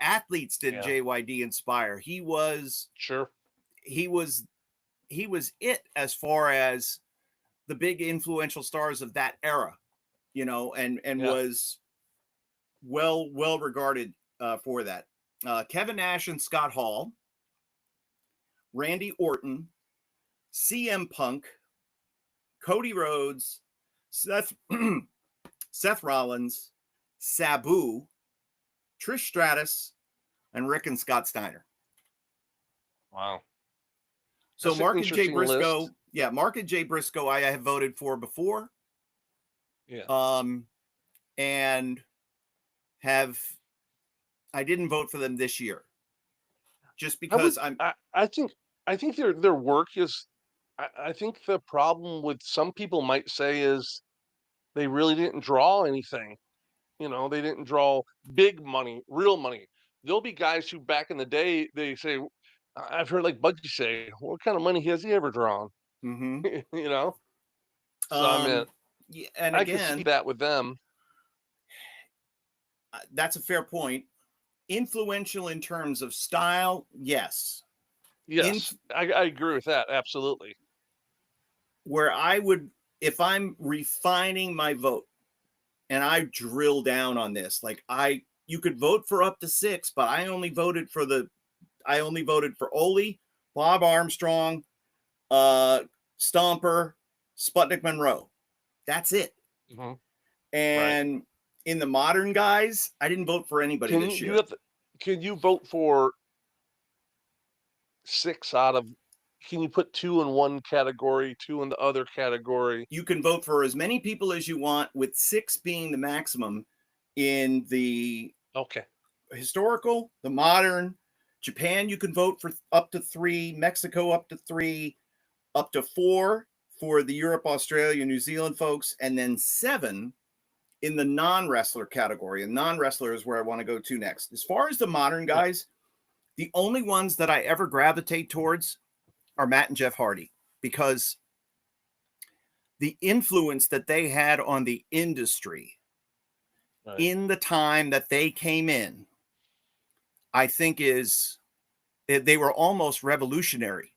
athletes did JYD inspire? He was it as far as the big influential stars of that era, and was well regarded for that. Kevin Nash and Scott Hall, Randy Orton, CM Punk, Cody Rhodes, Seth Rollins, Sabu, Trish Stratus, and Rick and Scott Steiner. Wow. So Mark and Jay Briscoe, Mark and Jay Briscoe, I have voted for before. Yeah. And I didn't vote for them this year, just because I think their work is. I think the problem with some people might say is they really didn't draw anything. They didn't draw big money, real money. There'll be guys who back in the day, they say, I've heard like Bugsy say, what kind of money has he ever drawn? So I can see that with them. That's a fair point. Influential in terms of style, yes. Yes, I agree with that. Absolutely. Where I would, if I'm refining my vote and I drill down on this, you could vote for up to 6, but I only voted for Ole, Bob Armstrong, Stomper, Sputnik Monroe. That's it. And in the modern guys, I didn't vote for anybody this year. Can you vote for 6 out of? Can you put 2 in one category, 2 in the other category? You can vote for as many people as you want, with 6 being the maximum in the historical, the modern. Japan, you can vote for up to 3. Mexico, up to 3. Up to 4 for the Europe, Australia, New Zealand folks. And then 7 in the non-wrestler category. And non-wrestler is where I want to go to next. As far as the modern guys, the only ones that I ever gravitate towards are Matt and Jeff Hardy, because the influence that they had on the industry in the time that they came in, I think they were almost revolutionary.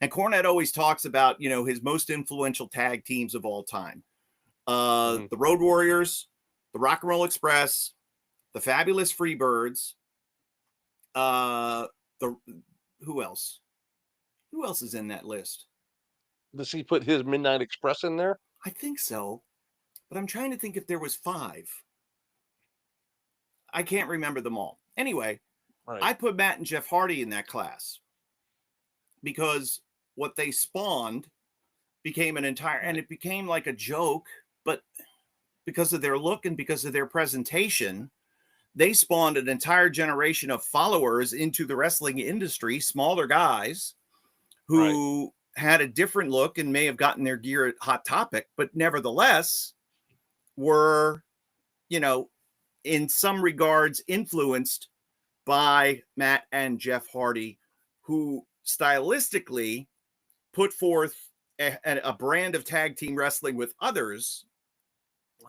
And Cornette always talks about, his most influential tag teams of all time. The Road Warriors, the Rock and Roll Express, the Fabulous Freebirds, the who else? Who else is in that list? Does he put his Midnight Express in there? I think so, but I'm trying to think if there was 5. I can't remember them all. Anyway, Right. I put Matt and Jeff Hardy in that class because what they spawned became an entire, and it became like a joke, but because of their look and because of their presentation, they spawned an entire generation of followers into the wrestling industry, smaller guys who had a different look and may have gotten their gear at Hot Topic, but nevertheless were, you know, in some regards influenced by Matt and Jeff Hardy, who stylistically put forth a brand of tag team wrestling with others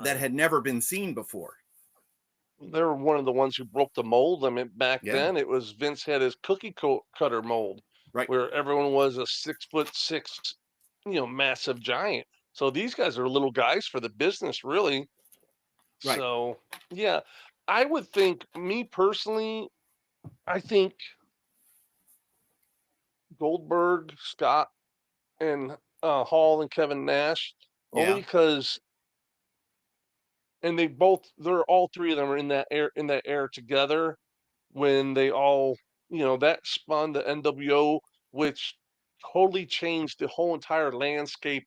that had never been seen before. They were one of the ones who broke the mold. I mean, back Yeah. then it was Vince had his cookie cutter mold, Right. where everyone was a 6'6", massive giant. So these guys are little guys for the business, really. Right. So yeah, I would think, me personally, I think Goldberg, Scott, and Hall and Kevin Nash, only Yeah. because, and they're all three of them are in that air together when they all, that spawned the NWO, which totally changed the whole entire landscape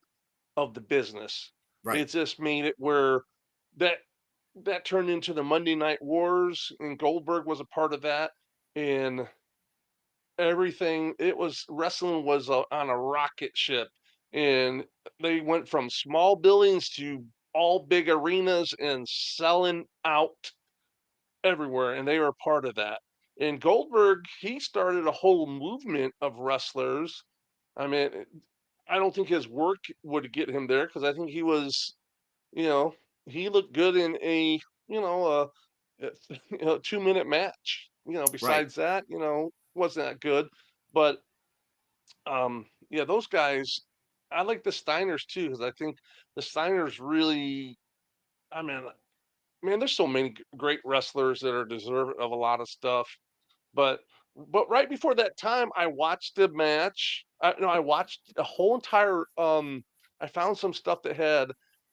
of the business. Right. It just made it where that that turned into the Monday Night Wars, and Goldberg was a part of that, and everything. It was wrestling was on a rocket ship, and they went from small buildings to all big arenas and selling out everywhere, and they were a part of that. And Goldberg, he started a whole movement of wrestlers. I mean, I don't think his work would get him there, because I think he was, you know, he looked good in a, a 2-minute match. Right. Besides that, wasn't that good. But yeah, those guys, I like the Steiners too, because I think the Steiners really, I mean, man, there's so many great wrestlers that are deserving of a lot of stuff. But right before that time, I watched the match. I watched a whole entire. I found some stuff that had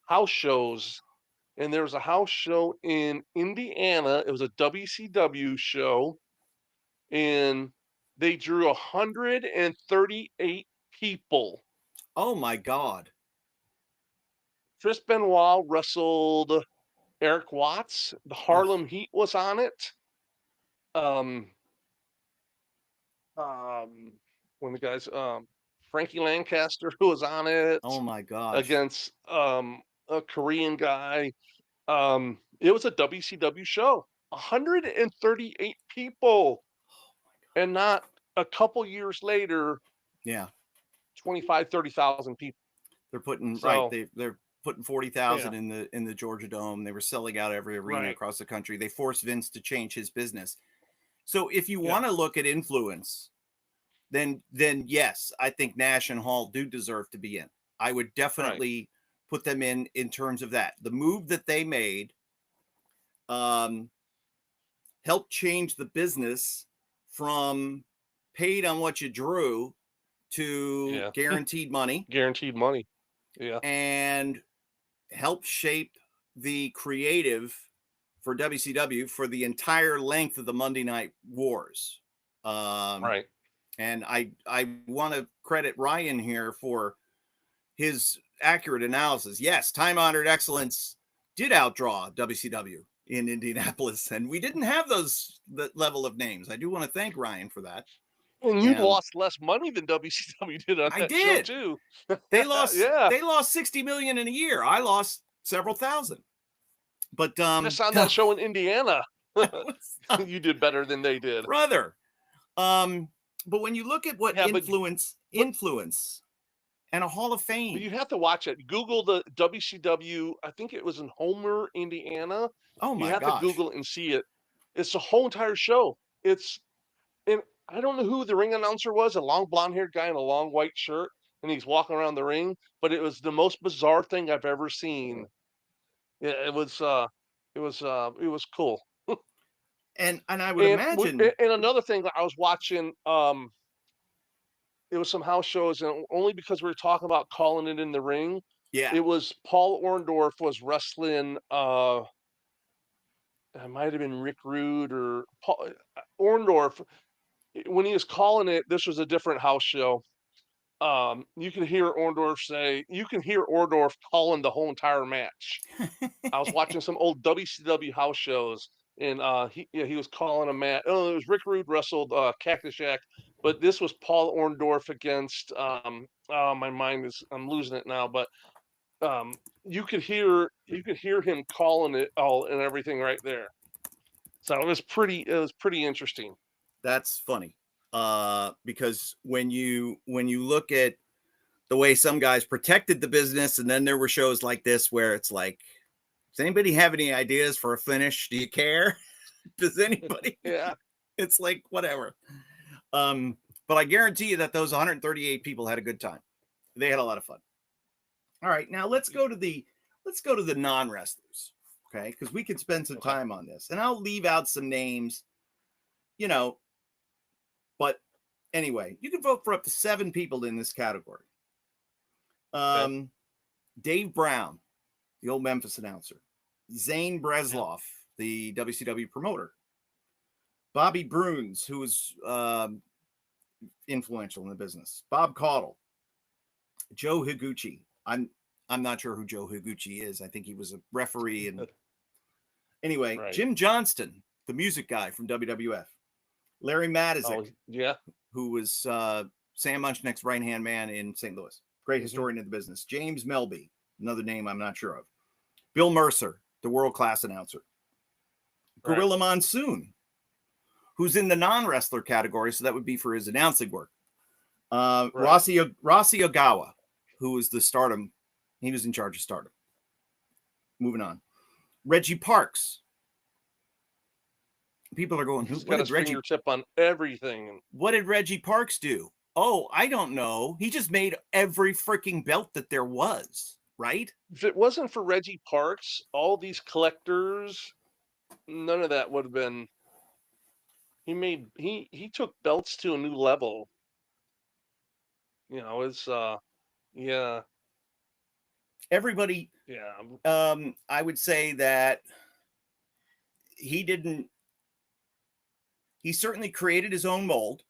house shows, and there was a house show in Indiana. It was a WCW show, and they drew 138 people. Oh my God. Chris Benoit wrestled Eric Watts. The Harlem Heat was on it. Um, one of the guys, Frankie Lancaster, who was on it Oh my gosh. against a Korean guy. It was a WCW show. 138 people, and not a couple years later, Yeah. 25, 30,000 people. They're putting So, they're putting 40,000 yeah, in the Georgia Dome. They were selling out every arena right, across the country. They forced Vince to change his business. So if you yeah, want to look at influence, then yes, I think Nash and Hall do deserve to be in. I would right, definitely put them in terms of that. The move that they made um, helped change the business from paid on what you drew to yeah. guaranteed money, Guaranteed money. Yeah, and helped shape the creative for WCW for the entire length of the Monday Night Wars. Um, right. and I want to credit Ryan here for his accurate analysis. Yes, time honored excellence did outdraw WCW in Indianapolis, and we didn't have that level of names. I do want to thank Ryan for that. And you And lost less money than WCW did on I that show did. too. Yeah, They lost 60 million in a year. I lost several thousand. But just on that show in Indiana, was, you did better than they did. brother. Um, but when you look at what Yeah, but influence and a Hall of but Fame. you have to watch it. Google the WCW. I think it was in Homer, Indiana. Oh You my have to gosh. Google it and see it. It's the whole entire show. And I don't know who the ring announcer was, a long blonde-haired guy in a long white shirt, and he's walking around the ring. But it was the most bizarre thing I've ever seen. Yeah, it was cool. And I would imagine. and another thing, I was watching, it was some house shows, and only because we were talking about calling it in the ring, Yeah. it was Paul Orndorff was wrestling, it might have been Rick Rude or Paul Orndorff. When he was calling it, this was a different house show. You can hear Orndorff calling the whole entire match. I was watching some old WCW house shows, and he was calling a match. Oh, it was Rick Rude wrestled Cactus Jack, but this was Paul Orndorff against. Oh, I'm losing it now, but you could hear him calling it all and everything right there. So it was pretty interesting. That's funny. Because when you look at the way some guys protected the business, and then there were shows like this where it's like, does anybody have any ideas for a finish? Do you care? Does anybody? Yeah. It's like, whatever. But I guarantee you that those 138 people had a good time. They had a lot of fun. All right, now let's go to the non-wrestlers, okay? Because we could spend some time on this, and I'll leave out some names, but anyway, you can vote for up to 7 people in this category. Dave Brown, the old Memphis announcer. Zane Bresloff, the WCW promoter. Bobby Bruins, who was influential in the business. Bob Caudle. Joe Higuchi. I'm not sure who Joe Higuchi is. I think he was a referee. And anyway, Jim Johnston, the music guy from WWF. Larry Matuszek, who was Sam Muchnick's right-hand man in St. Louis. Great historian of the business. James Melby, another name I'm not sure of. Bill Mercer, the world-class announcer. Gorilla Monsoon, who's in the non-wrestler category, so that would be for his announcing work. Rossi Ogawa, who was the Stardom. He was in charge of Stardom. Moving on. Reggie Parks. People are going, he's got his fingertip on everything. What did Reggie Parks do? Oh, I don't know. He just made every freaking belt that there was, right? If it wasn't for Reggie Parks, all these collectors, none of that would have been. He took belts to a new level. It's everybody. I would say that he certainly created his own mold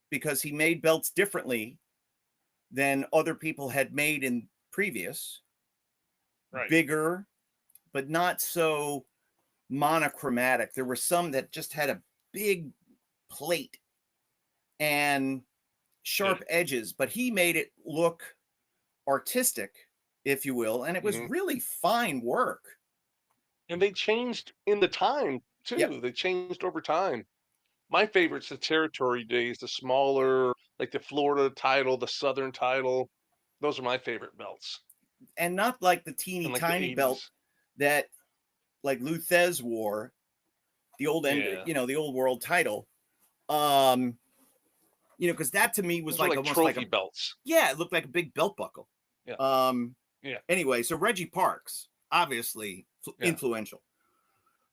because he made belts differently than other people had made in previous. Bigger, but not so monochromatic. There were some that just had a big plate and sharp edges, but he made it look artistic, if you will, and it was really fine work. And they changed in the time too. They changed over time. My favorite's the territory days, the smaller, like the Florida title, the Southern title. Those are my favorite belts. And not like the teeny tiny belt that like Lou Thez wore, the old the old world title. Because that to me was like almost trophy like a belts. Yeah, it looked like a big belt buckle. Yeah. Anyway, so Reggie Parks, obviously influential.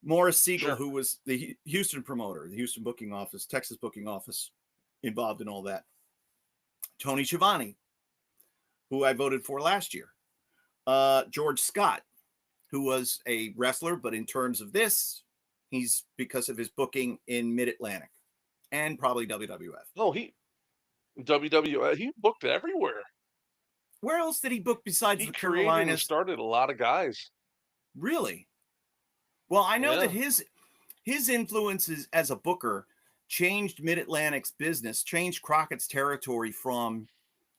Morris Siegel, who was the Houston promoter, the Houston booking office, Texas booking office, involved in all that. Tony Schiavone, who I voted for last year. George Scott, who was a wrestler, but in terms of this, he's because of his booking in Mid-Atlantic and probably WWF. Oh, WWF, he booked everywhere. Where else did he book besides the Carolinas? He started a lot of guys. Really? Well, I know that his influences as a booker changed Mid-Atlantic's business, changed Crockett's territory from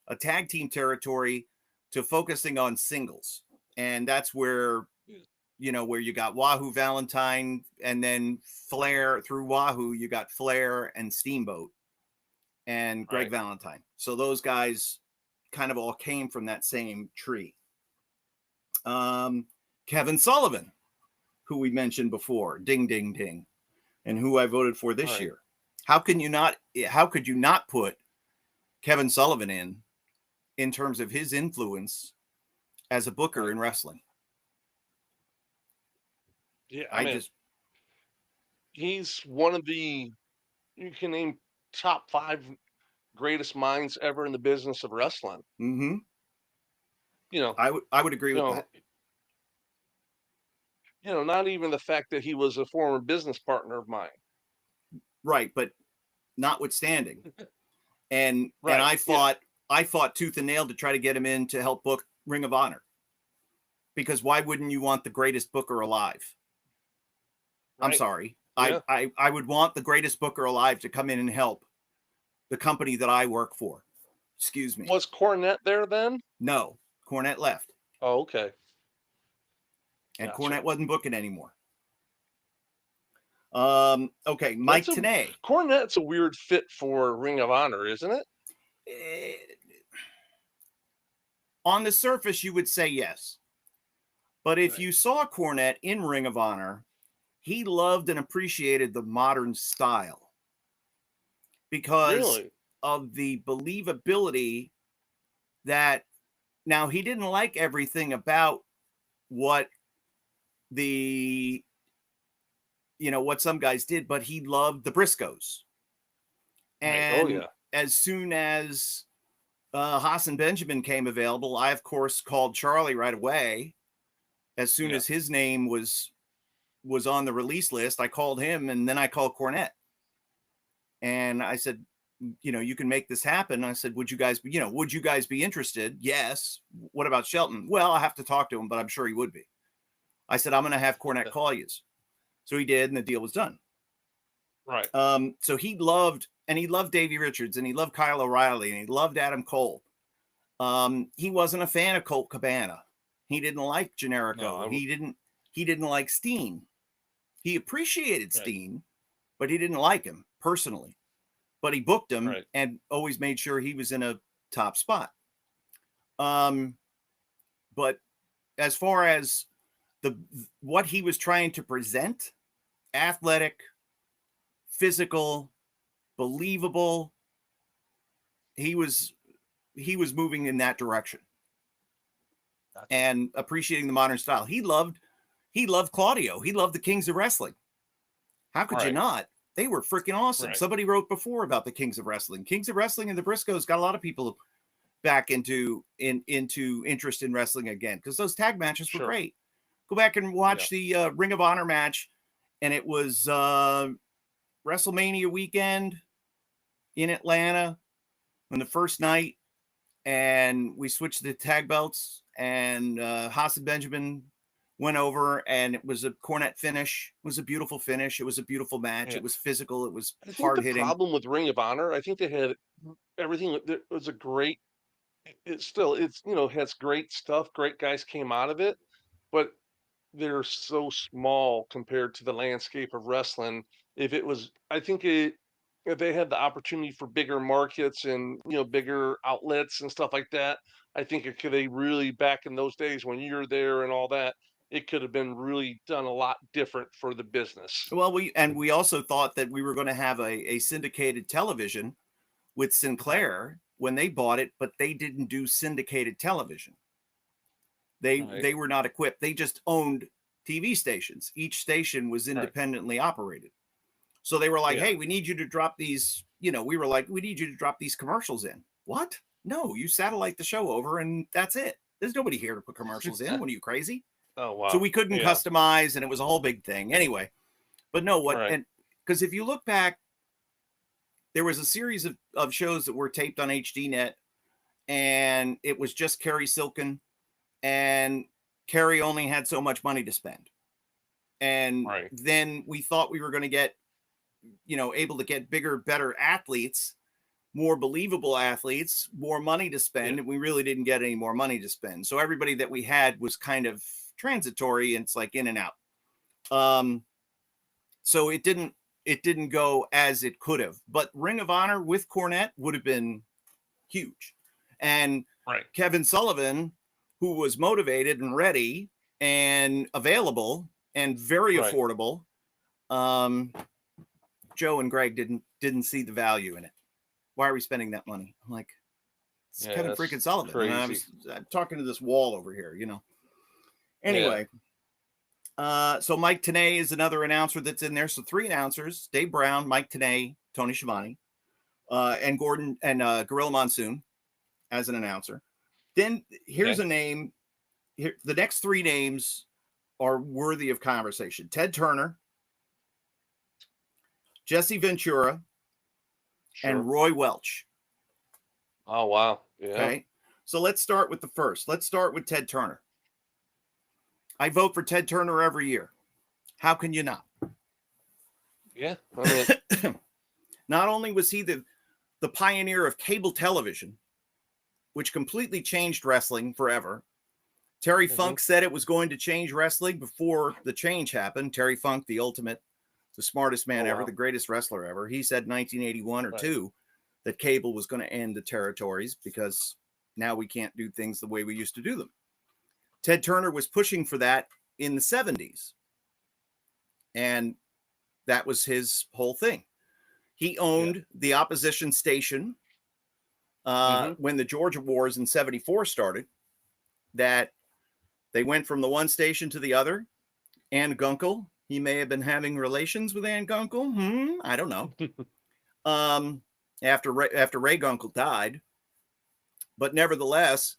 a tag team territory to focusing on singles. And that's where, where you got Wahoo Valentine, and then Flair. Through Wahoo, you got Flair and Steamboat and Greg Valentine. So those guys kind of all came from that same tree. Kevin Sullivan, who we mentioned before, ding, ding, ding, and who I voted for this year. How could you not put Kevin Sullivan in terms of his influence as a booker in wrestling? Yeah, he's one of the, you can name top 5 greatest minds ever in the business of wrestling. Mm-hmm. You know, I would agree you with know, that. not even the fact that he was a former business partner of mine. Right, but notwithstanding, and Right. Yeah. I fought tooth and nail to try to get him in to help book Ring of Honor. Because why wouldn't you want the greatest booker alive? I'm Right. sorry. Yeah. I would want the greatest booker alive to come in and help the company that I work for. Excuse me. Was Cornette there then? No, Cornette left, Oh, okay. and Gotcha. Cornette wasn't booking anymore. Okay, Mike That's a Tenay. Cornette's a weird fit for Ring of Honor, isn't it? On the surface, you would say yes. But if Right. you saw Cornette in Ring of Honor, he loved and appreciated the modern style because Really? of the believability that now he didn't like everything about what the what some guys did, but he loved the Briscoes. Right. Oh And yeah. as soon as Hassan Benjamin came available, I of course called Charlie right away. As soon Yeah. as his name was on the release list, I called him, and then I called Cornette. And I said, you can make this happen. I said, would you guys be interested? Yes. What about Shelton? Well, I have to talk to him, but I'm sure he would be. I said, I'm going to have Cornette call you. So he did, and the deal was done. Right. So he loved Davey Richards, and he loved Kyle O'Reilly, and he loved Adam Cole. He wasn't a fan of Colt Cabana. He didn't like Generico. No, he didn't like Steen. He appreciated Right. Steen, but he didn't like him personally. But he booked him Right. and always made sure he was in a top spot. But as far as what he was trying to present, athletic, physical, believable, he was moving in that direction. Gotcha. And appreciating the modern style. He loved Claudio. He loved the Kings of Wrestling. How could you not? They were freaking awesome. Right. Somebody wrote before about the Kings of Wrestling. Kings of Wrestling and the Briscoes got a lot of people back into interest in wrestling again, because those tag matches were great. Go back and watch the Ring of Honor match, and it was WrestleMania weekend in Atlanta on the first night, and we switched the tag belts, and Hassan Benjamin went over, and it was a Cornette finish. It was a beautiful finish. It was a beautiful match. It was physical. It was hard hitting. The problem with Ring of Honor, I think they had everything. It was a great. It's has great stuff. Great guys came out of it, but they're so small compared to the landscape of wrestling. If they had the opportunity for bigger markets and bigger outlets and stuff like that, I think they really, back in those days when you're there and all that, it could have been really done a lot different for the business. Well, we also thought that we were going to have a syndicated television with Sinclair when they bought it, but they didn't do syndicated television. They were not equipped. They just owned TV stations. Each station was independently operated. So they were like, hey, we need you to drop these, we were like, we need you to drop these commercials in. What? No, you satellite the show over and that's it. There's nobody here to put commercials in. What are you, crazy? Oh, wow. So we couldn't customize, and it was a whole big thing. Anyway, but no, and because if you look back, there was a series of shows that were taped on HDNet, and it was just Kerry Silken, and Kerry only had so much money to spend. And then we thought we were going to get, able to get bigger, better athletes, more believable athletes, more money to spend. And we really didn't get any more money to spend. So everybody that we had was kind of transitory, and it's like in and out. So it didn't go as it could have, but Ring of Honor with Cornette would have been huge. And Kevin Sullivan, who was motivated and ready and available and very affordable, Joe and Greg didn't see the value in it. Why are we spending that money? I'm like, it's Kevin freaking Sullivan. I'm talking to this wall over here, Anyway, So Mike Tenay is another announcer that's in there. So 3 announcers: Dave Brown, Mike Tenay, Tony Schiavone, and Gordon and Gorilla Monsoon as an announcer. Then here's a name. Here, the next 3 names are worthy of conversation: Ted Turner, Jesse Ventura, and Roy Welch. Oh, wow. Yeah. Okay. So let's start with the first. Let's start with Ted Turner. I vote for Ted Turner every year. How can you not? Yeah. I mean, not only was he the pioneer of cable television, which completely changed wrestling forever. Terry Funk said it was going to change wrestling before the change happened. Terry Funk, the smartest man ever, the greatest wrestler ever. He said 1981 or 2 that cable was going to end the territories because now we can't do things the way we used to do them. Ted Turner was pushing for that in the 70s. And that was his whole thing. He owned the opposition station when the Georgia Wars in 74 started, that they went from the one station to the other. Ann Gunkel, he may have been having relations with Ann Gunkel. I don't know. After Ray Gunkel died. But nevertheless,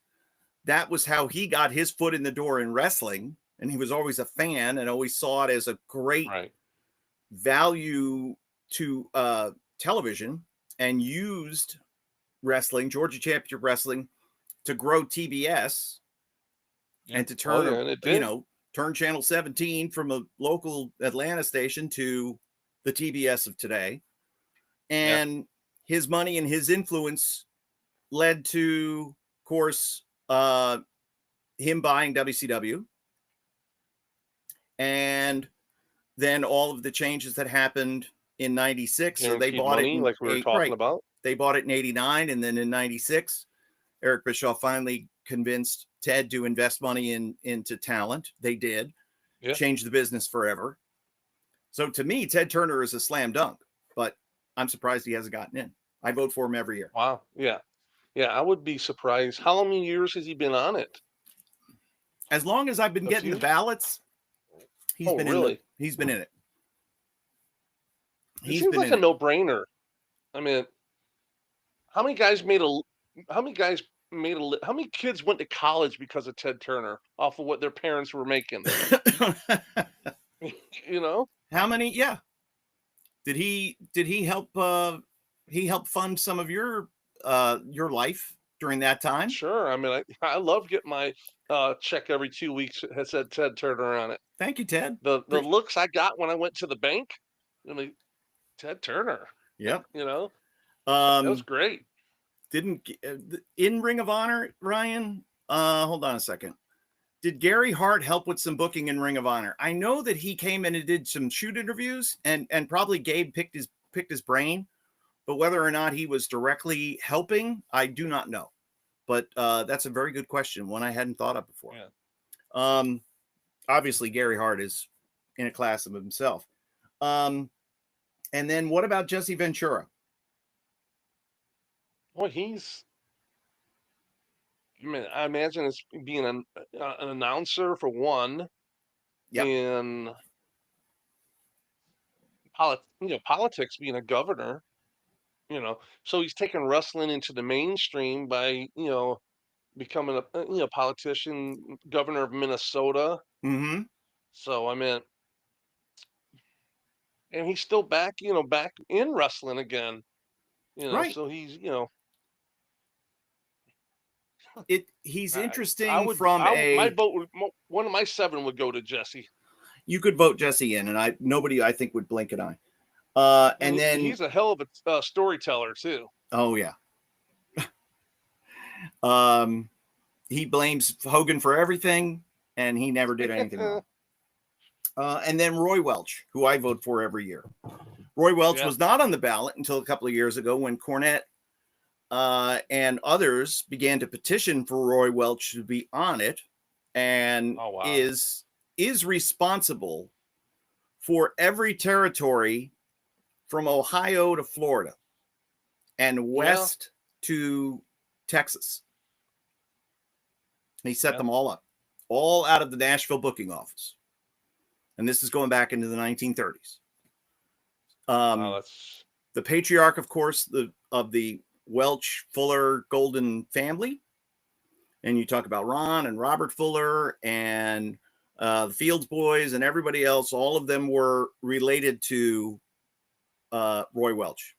that was how he got his foot in the door in wrestling. And he was always a fan and always saw it as a great value to television, and used wrestling, Georgia Championship Wrestling, to grow TBS and to turn, turn Channel 17 from a local Atlanta station to the TBS of today. And his money and his influence led to, of course, him buying WCW. And then all of the changes that happened in 96. So they bought it like we were talking about. They bought it in 89. And then in 96, Eric Bischoff finally convinced Ted to invest money into talent. They did. Change the business forever. So to me, Ted Turner is a slam dunk, but I'm surprised he hasn't gotten in. I vote for him every year. Wow. Yeah. Yeah, I would be surprised. How many years has he been on it? As long as I've been getting the ballots, he's been in it. It seems like a no-brainer. I mean, how many kids went to college because of Ted Turner off of what their parents were making? How many? Yeah. Did he help fund some of your life during that time? Sure. I mean, I love getting my check every 2 weeks that has said Ted Turner on it. Thank you, Ted. The looks I got when I went to the bank, Ted Turner. Yep. That was great. Didn't in Ring of Honor, Ryan? Hold on a second. Did Gary Hart help with some booking in Ring of Honor? I know that he came in and did some shoot interviews, and probably Gabe picked his brain, but whether or not he was directly helping, I do not know. But that's a very good question, one I hadn't thought of before. Yeah. Obviously, Gary Hart is in a class of himself. And then what about Jesse Ventura? Well, I imagine it's being an announcer for one. In politics, being a governor. So he's taken wrestling into the mainstream by becoming a politician, governor of Minnesota. Mm-hmm. So I mean, and he's still back in wrestling again. Right. So he's he's interesting. My vote one of my 7 would go to Jesse. You could vote Jesse in, and nobody I think would blink an eye. And then he's a hell of a storyteller too. Oh yeah. He blames Hogan for everything, and he never did anything wrong. And then Roy Welch, who I vote for every year. Roy Welch was not on the ballot until a couple of years ago when Cornette and others began to petition for Roy Welch to be on it, and is responsible for every territory from Ohio to Florida and west to Texas. He set them all up, all out of the Nashville booking office. and this is going back into the 1930s. Wow, that's The patriarch, of course, of the Welch Fuller Golden family. And you talk about Ron and Robert Fuller and the Fields boys and everybody else. All of them were related to Roy Welch.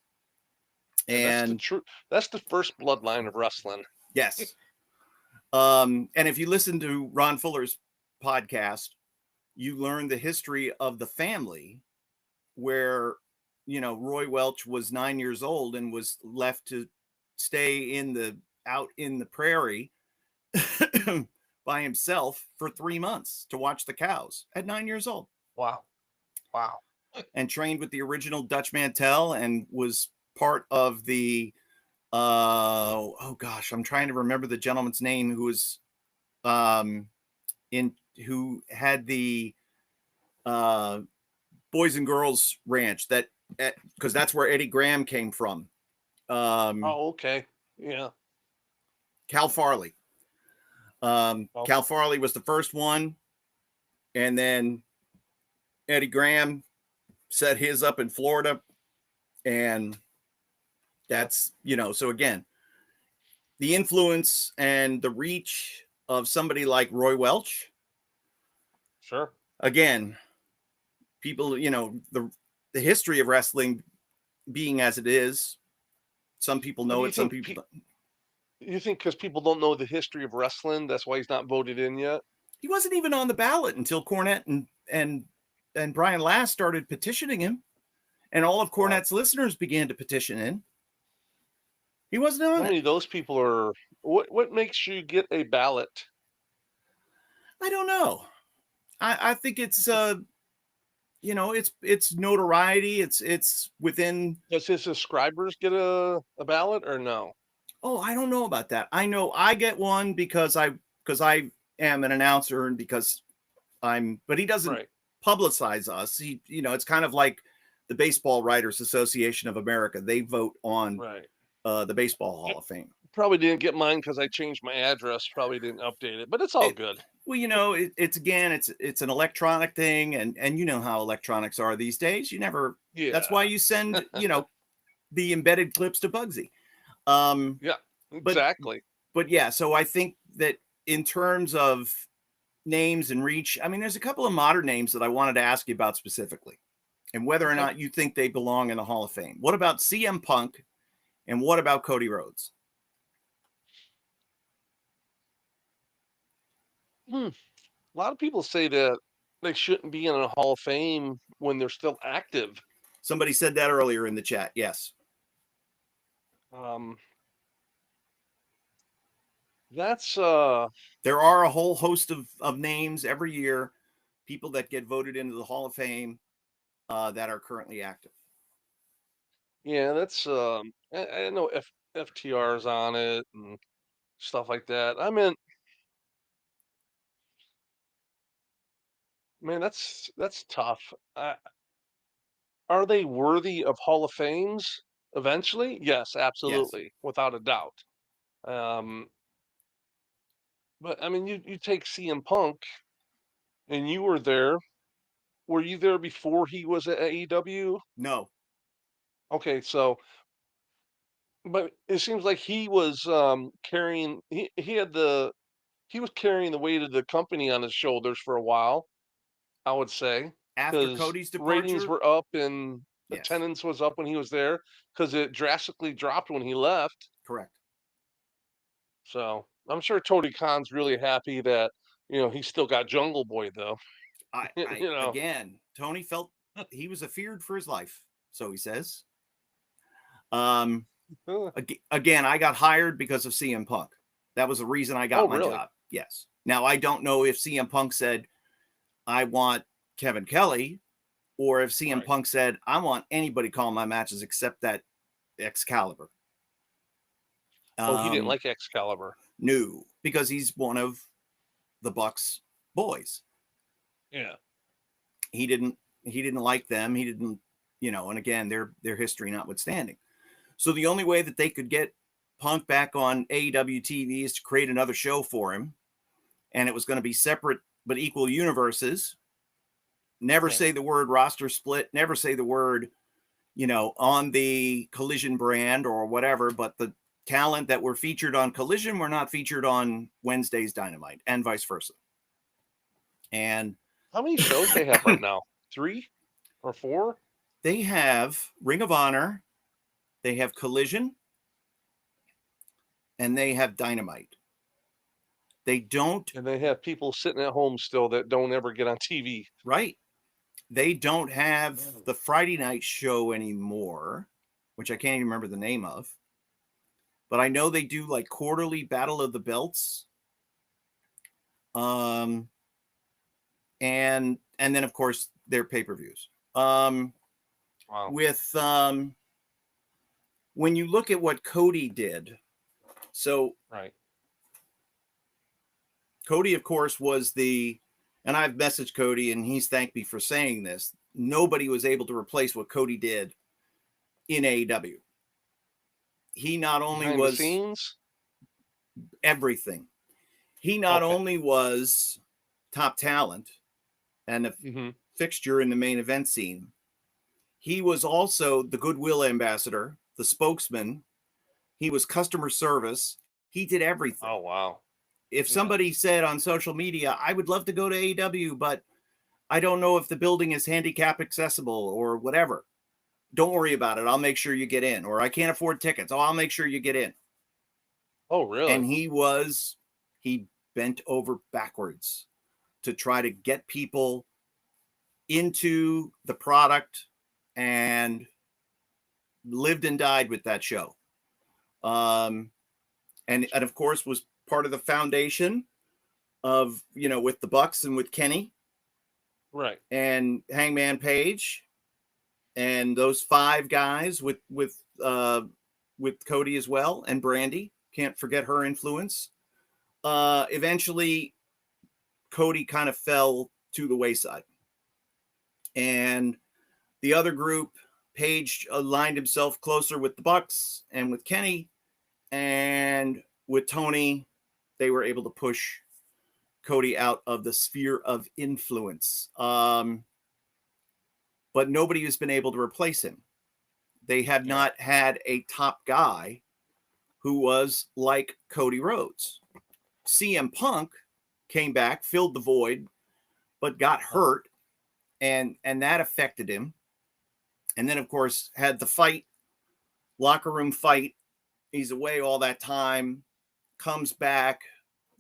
that's the And truth. That's the first bloodline of wrestling. yes. And if you listen to Ron Fuller's podcast, you learn the history of the family where, Roy Welch was 9 years old and was left to stay out in the prairie by himself for 3 months to watch the cows at 9 years old. Wow. And trained with the original Dutch Mantel and was part of the oh gosh, I'm trying to remember the gentleman's name who was who had the Boys and Girls Ranch because that's where Eddie Graham came from. Okay. Yeah. Cal Farley. Cal Farley was the first one, and then Eddie Graham set his up in Florida, and that's, so again, the influence and the reach of somebody like Roy Welch. Sure. Again, people, the history of wrestling being as it is, some people know it, some people don't. You think because people don't know the history of wrestling, that's why he's not voted in yet? He wasn't even on the ballot until Cornette and Brian Last started petitioning him, and all of Cornette's listeners began to petition in. He wasn't on it. How many of those people are? What makes you get a ballot? I don't know. I think it's it's notoriety. It's within. Does his subscribers get a ballot or no? Oh, I don't know about that. I know I get one because I am an announcer and because but he doesn't publicize us. He, it's kind of like the Baseball Writers Association of America. They vote on the Baseball Hall of Fame. Probably didn't get mine because I changed my address. Probably didn't update it, but it's all good. Well, it's an electronic thing, and you know how electronics are these days. You never. Yeah. That's why you send the embedded clips to Bugsy. Yeah, exactly. But yeah, so I think that in terms of names and reach, I mean, there's a couple of modern names that I wanted to ask you about specifically, and whether or not you think they belong in the Hall of Fame. What about CM Punk, and what about Cody Rhodes? A lot of people say that they shouldn't be in a Hall of Fame when they're still active. Somebody said that earlier in the chat. Yes. That's there are a whole host of names every year, people that get voted into the Hall of Fame that are currently active. Yeah, that's I know FTR's on it and stuff like that. I mean, man, that's tough. Are they worthy of Hall of Fames eventually? Yes, absolutely, yes. Without a doubt. But I mean, you take CM Punk, and you were there. Were you there before he was at AEW? No. Okay, so, but it seems like he was carrying. He was carrying the weight of the company on his shoulders for a while, I would say. After Cody's departure, ratings were up and attendance was up when he was there because it drastically dropped when he left. Correct. So I'm sure Tony Khan's really happy that he's still got Jungle Boy though. Again, Tony felt he was afeared for his life, so he says. Again, I got hired because of CM Punk. That was the reason I got my job. Yes. Now I don't know if CM Punk said, "I want Kevin Kelly," or if CM Punk said, "I want anybody calling my matches except that Excalibur." Oh, he didn't like Excalibur. No, because he's one of the Bucks boys. Yeah. He didn't like them. He didn't, and again, their history notwithstanding. So the only way that they could get Punk back on AEW TV is to create another show for him. And it was going to be separate but equal universes. Never Okay. say the word roster split. Never say the word, on the Collision brand or whatever. But the talent that were featured on Collision were not featured on Wednesday's Dynamite, and vice versa. And How many shows they have right now? 3 or 4? they have Ring of Honor, they have Collision, and they have Dynamite. They don't. And they have people sitting at home still that don't ever get on TV. Right. They don't have the Friday night show anymore, which I can't even remember the name of. But I know they do like quarterly Battle of the Belts. And then of course their pay-per-views. Wow. With when you look at what Cody did, so Right. Cody, of course, was and I've messaged Cody and he's thanked me for saying this. Nobody was able to replace what Cody did in AEW. He not only Behind was the scenes, everything. He not only was top talent and a fixture in the main event scene, he was also the goodwill ambassador, the spokesman. He was customer service. He did everything. Oh, wow. If somebody said on social media, I would love to go to AEW, but I don't know if the building is handicap accessible or whatever, don't worry about it. I'll make sure you get in. Or I can't afford tickets. Oh, I'll make sure you get in. Oh, really? And he bent over backwards to try to get people into the product and lived and died with that show. And of course was part of the foundation of, with the Bucks and with Kenny. Right. And Hangman Page and those 5 guys with Cody as well, and Brandy. Can't forget her influence. Eventually, Cody kind of fell to the wayside. And the other group, Page aligned himself closer with the Bucks and with Kenny. And with Tony, they were able to push Cody out of the sphere of influence. But nobody has been able to replace him. They have not had a top guy who was like Cody Rhodes. CM Punk came back, filled the void, but got hurt, and that affected him. And then, of course, had the locker room fight. He's away all that time, comes back,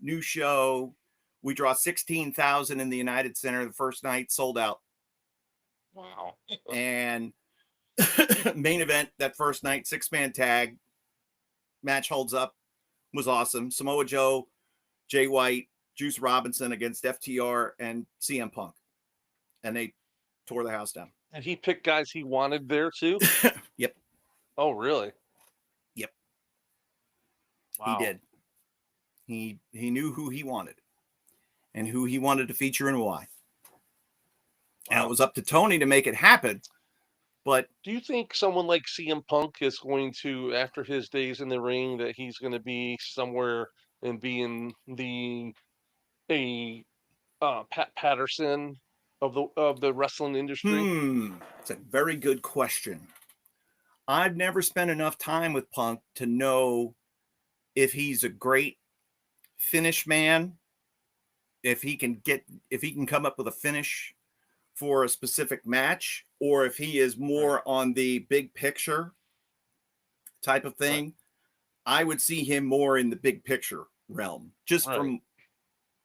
new show. We draw 16,000 in the United Center the first night, sold out. Wow. And main event that first night, 6-man tag match holds up, was awesome. Samoa Joe, Jay White, Juice Robinson against FTR and CM Punk. And they tore the house down. And he picked guys he wanted there too? Yep. Oh, really? Yep. Wow. He did. He knew who he wanted and who he wanted to feature and why. Wow. And it was up to Tony to make it happen. But do you think someone like CM Punk is going to, after his days in the ring, that he's going to be somewhere and be in Pat Patterson of the wrestling industry? It's a very good question. I've never spent enough time with Punk to know if he's a great finish man, if he can come up with a finish for a specific match, or if he is more on the big picture type of thing. Right. I would see him more in the big picture realm, just from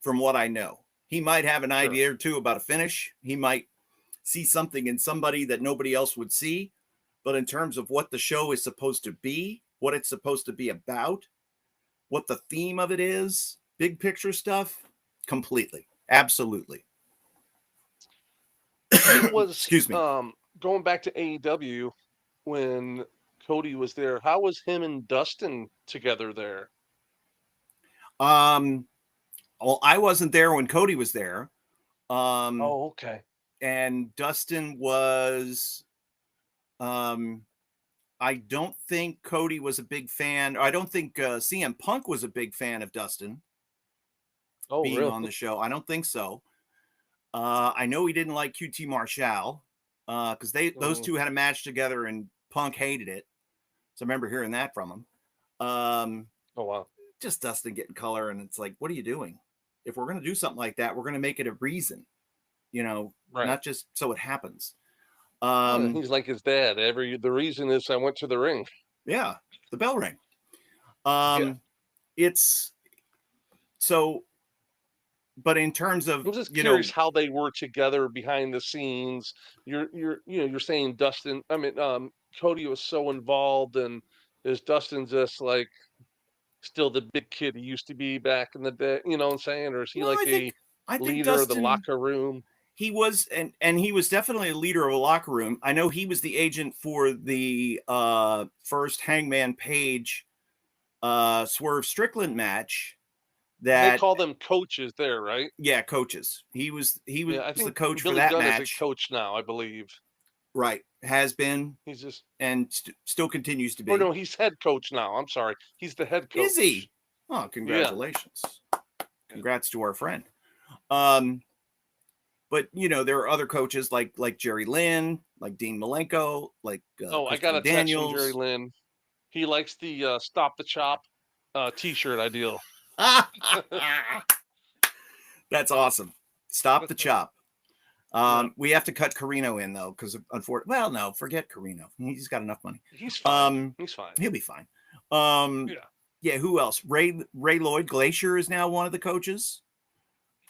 what I know. He might have an idea or two about a finish. He might see something in somebody that nobody else would see. But in terms of what the show is supposed to be, what it's supposed to be about, what the theme of it is, big picture stuff, completely. Absolutely. It was, excuse me. Going back to AEW when Cody was there, how was him and Dustin together there? Well, I wasn't there when Cody was there. Oh, okay. And Dustin was, I don't think Cody was a big fan. I don't think CM Punk was a big fan of Dustin being on the show. I don't think so. I know he didn't like QT Marshall because those two had a match together and Punk hated it. So I remember hearing that from him. Oh wow. Just Dustin getting color, and it's like, what are you doing? If we're going to do something like that, we're going to make it a reason, Right. not just so it happens. He's like his dad. The reason is I went to the ring. Yeah, the bell ring. Yeah. It's so, but in terms of, I'm just curious how they were together behind the scenes. You're saying Dustin. I mean, Cody was so involved, and is Dustin just like still the big kid he used to be back in the day? You know what I'm saying? Or is he well, like a I think leader of the Dustin, locker room? he was, and he was definitely a leader of a locker room. I know he was the agent for the first Hangman Page Swerve Strickland match. They That call them coaches there, right? Yeah, coaches. He was Yeah, I the think coach for Billy that Gunn is a match. coach now, I believe. Right, has been He's just, and still continues to or be. no, he's head coach now. I'm sorry, he's the head Is coach. he? Oh, Yeah. congratulations! Congrats to our friend. But there are other coaches like Jerry Lynn, like Dean Malenko, like Oh, I got Christopher a text from Jerry Daniels. Lynn. He likes the "Stop the Chop" T-shirt ideal. That's awesome. Stop the chop. Yeah. We have to cut Carino in though, because unfortunately, well, no, forget Carino. He's got enough money. He's fine. He's fine. He'll be fine. Yeah. Who else? Ray Lloyd Glacier is now one of the coaches.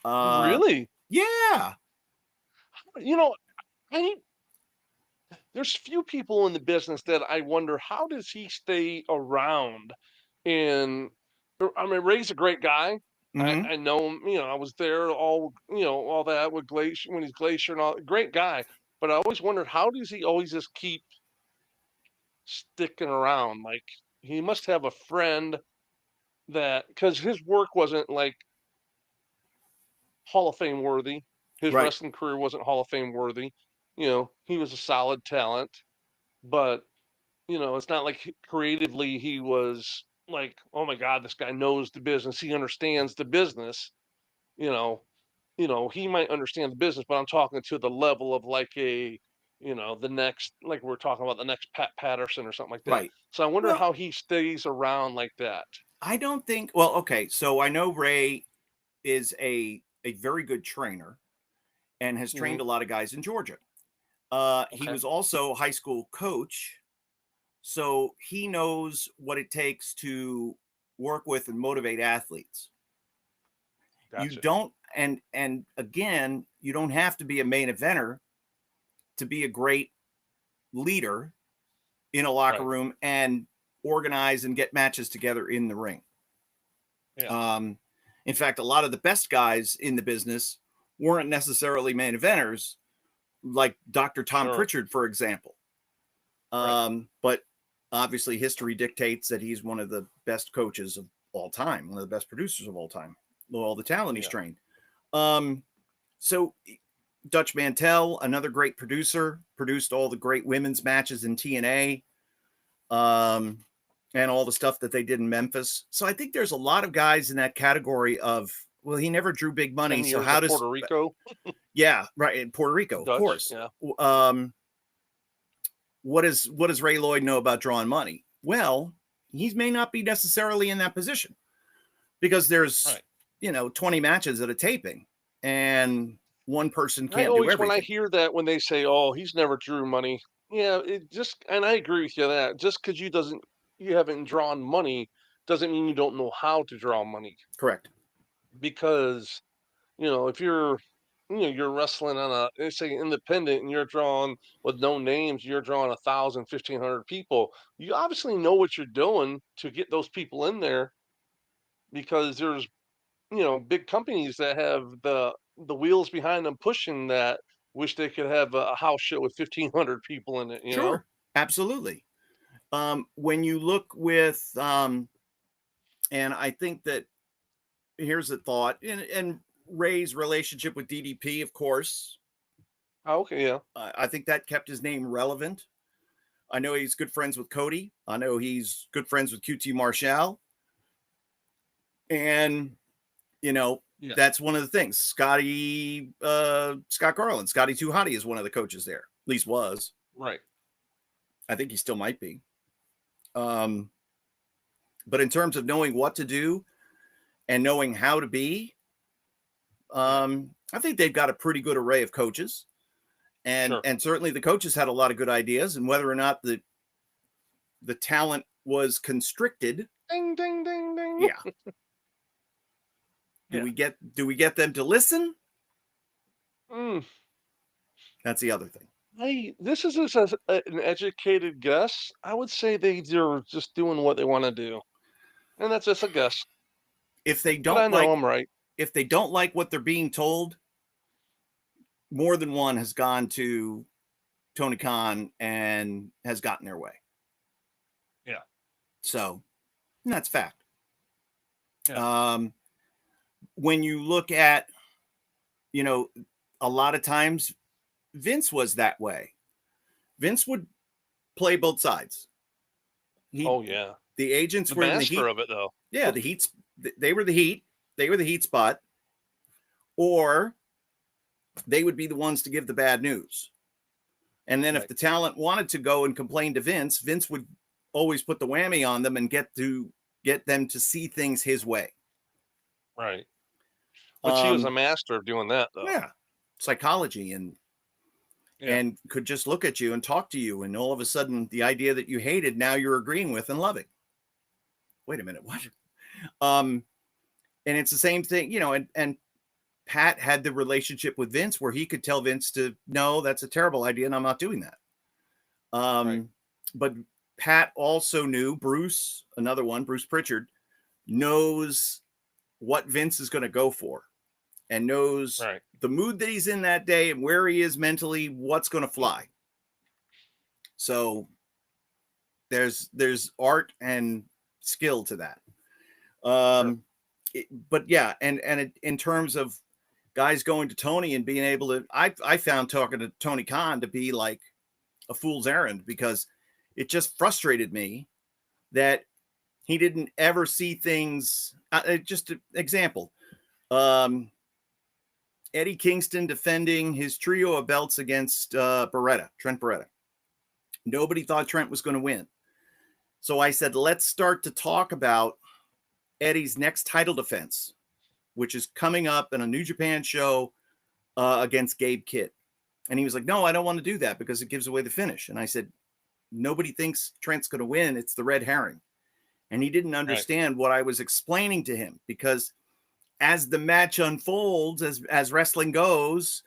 Really? Yeah. You know, there's few people in the business that I wonder how does he stay around. And I mean, Ray's a great guy. Mm-hmm. I know him. I was there all that with Glacier when he's Glacier and all. Great guy. But I always wondered how does he always just keep sticking around? Like he must have a friend that because his work wasn't like Hall of Fame worthy. His Right. wrestling career wasn't Hall of Fame worthy. He was a solid talent, but it's not like creatively he was like, oh my God, this guy knows the business. He understands the business. You know, he might understand the business, but I'm talking to the level of like the next, like we're talking about the next Pat Patterson or something like that. Right. So I wonder Well, how he stays around like that. I don't think. Well, okay. So I know Ray is a very good trainer and has trained Hmm. a lot of guys in Georgia. He Okay. was also a high school coach, so he knows what it takes to work with and motivate athletes. You Gotcha. don't, and again, you don't have to be a main eventer to be a great leader in a locker Right. room and organize and get matches together in the ring. Yeah. In fact, a lot of the best guys in the business weren't necessarily main eventers, like Dr. Tom Sure. Pritchard, for example. But obviously, history dictates that he's one of the best coaches of all time, one of the best producers of all time, with all the talent he's trained. So Dutch Mantel, another great producer, produced all the great women's matches in TNA, and all the stuff that they did in Memphis. So I think there's a lot of guys in that category of, well, he never drew big money. 10 So years how of does Puerto Rico? Yeah, right, in Puerto Rico, of Dutch. course. Yeah. What does Ray Lloyd know about drawing money? Well, he may not be necessarily in that position because there's 20 matches at a taping and one person can't do everything. When I hear that, when they say, "Oh, he's never drew money," yeah, and I agree with you that just because you haven't drawn money doesn't mean you don't know how to draw money. Correct. Because if you're wrestling on let's say independent and you're drawing with no names, you're drawing 1,000, 1,500 people. You obviously know what you're doing to get those people in there because there's big companies that have the wheels behind them pushing that wish they could have a house show with 1,500 people in it. Sure, absolutely. When you look with and I think that here's a thought, and Ray's relationship with DDP, of course. Oh, okay, yeah. I think that kept his name relevant. I know he's good friends with Cody. I know he's good friends with QT Marshall. And, That's one of the things. Scott Garland, Scotty Too Hottie is one of the coaches there. At least was. Right. I think he still might be. But in terms of knowing what to do and knowing how to be, I think they've got a pretty good array of coaches. And certainly the coaches had a lot of good ideas, and whether or not the talent was constricted. Ding, ding, ding, ding. Yeah. Do we get them to listen? That's the other thing. This is just an educated guess. I would say they're just doing what they want to do, and that's just a guess. If they don't, but I know I'm right. If they don't like what they're being told, more than one has gone to Tony Khan and has gotten their way. Yeah. So that's fact. Yeah. When you look at, a lot of times Vince was that way. Vince would play both sides. The agents were master the heat of it, though. Yeah, the Heat. They were the Heat. They were the Heat spot, or they would be the ones to give the bad news. And then if the talent wanted to go and complain to Vince, Vince would always put the whammy on them and get them to see things his way. Right. But he was a master of doing that, though. Yeah, psychology and could just look at you and talk to you, and all of a sudden the idea that you hated, now you're agreeing with and loving. Wait a minute, what? And it's the same thing, and Pat had the relationship with Vince where he could tell Vince no, that's a terrible idea and I'm not doing that. But Pat also knew Bruce Pritchard knows what Vince is going to go for and knows the mood that he's in that day and where he is mentally, what's going to fly. So there's art and skill to that. But yeah, and in terms of guys going to Tony and being able to, I found talking to Tony Khan to be like a fool's errand, because it just frustrated me that he didn't ever see things. Just an example, Eddie Kingston defending his trio of belts against Trent Beretta. Nobody thought Trent was going to win. So I said, let's start to talk about Eddie's next title defense, which is coming up in a New Japan show against Gabe Kidd. And he was like, no, I don't want to do that because it gives away the finish. And I said, nobody thinks Trent's going to win. It's the red herring. And he didn't understand what I was explaining to him, because as the match unfolds, as wrestling goes,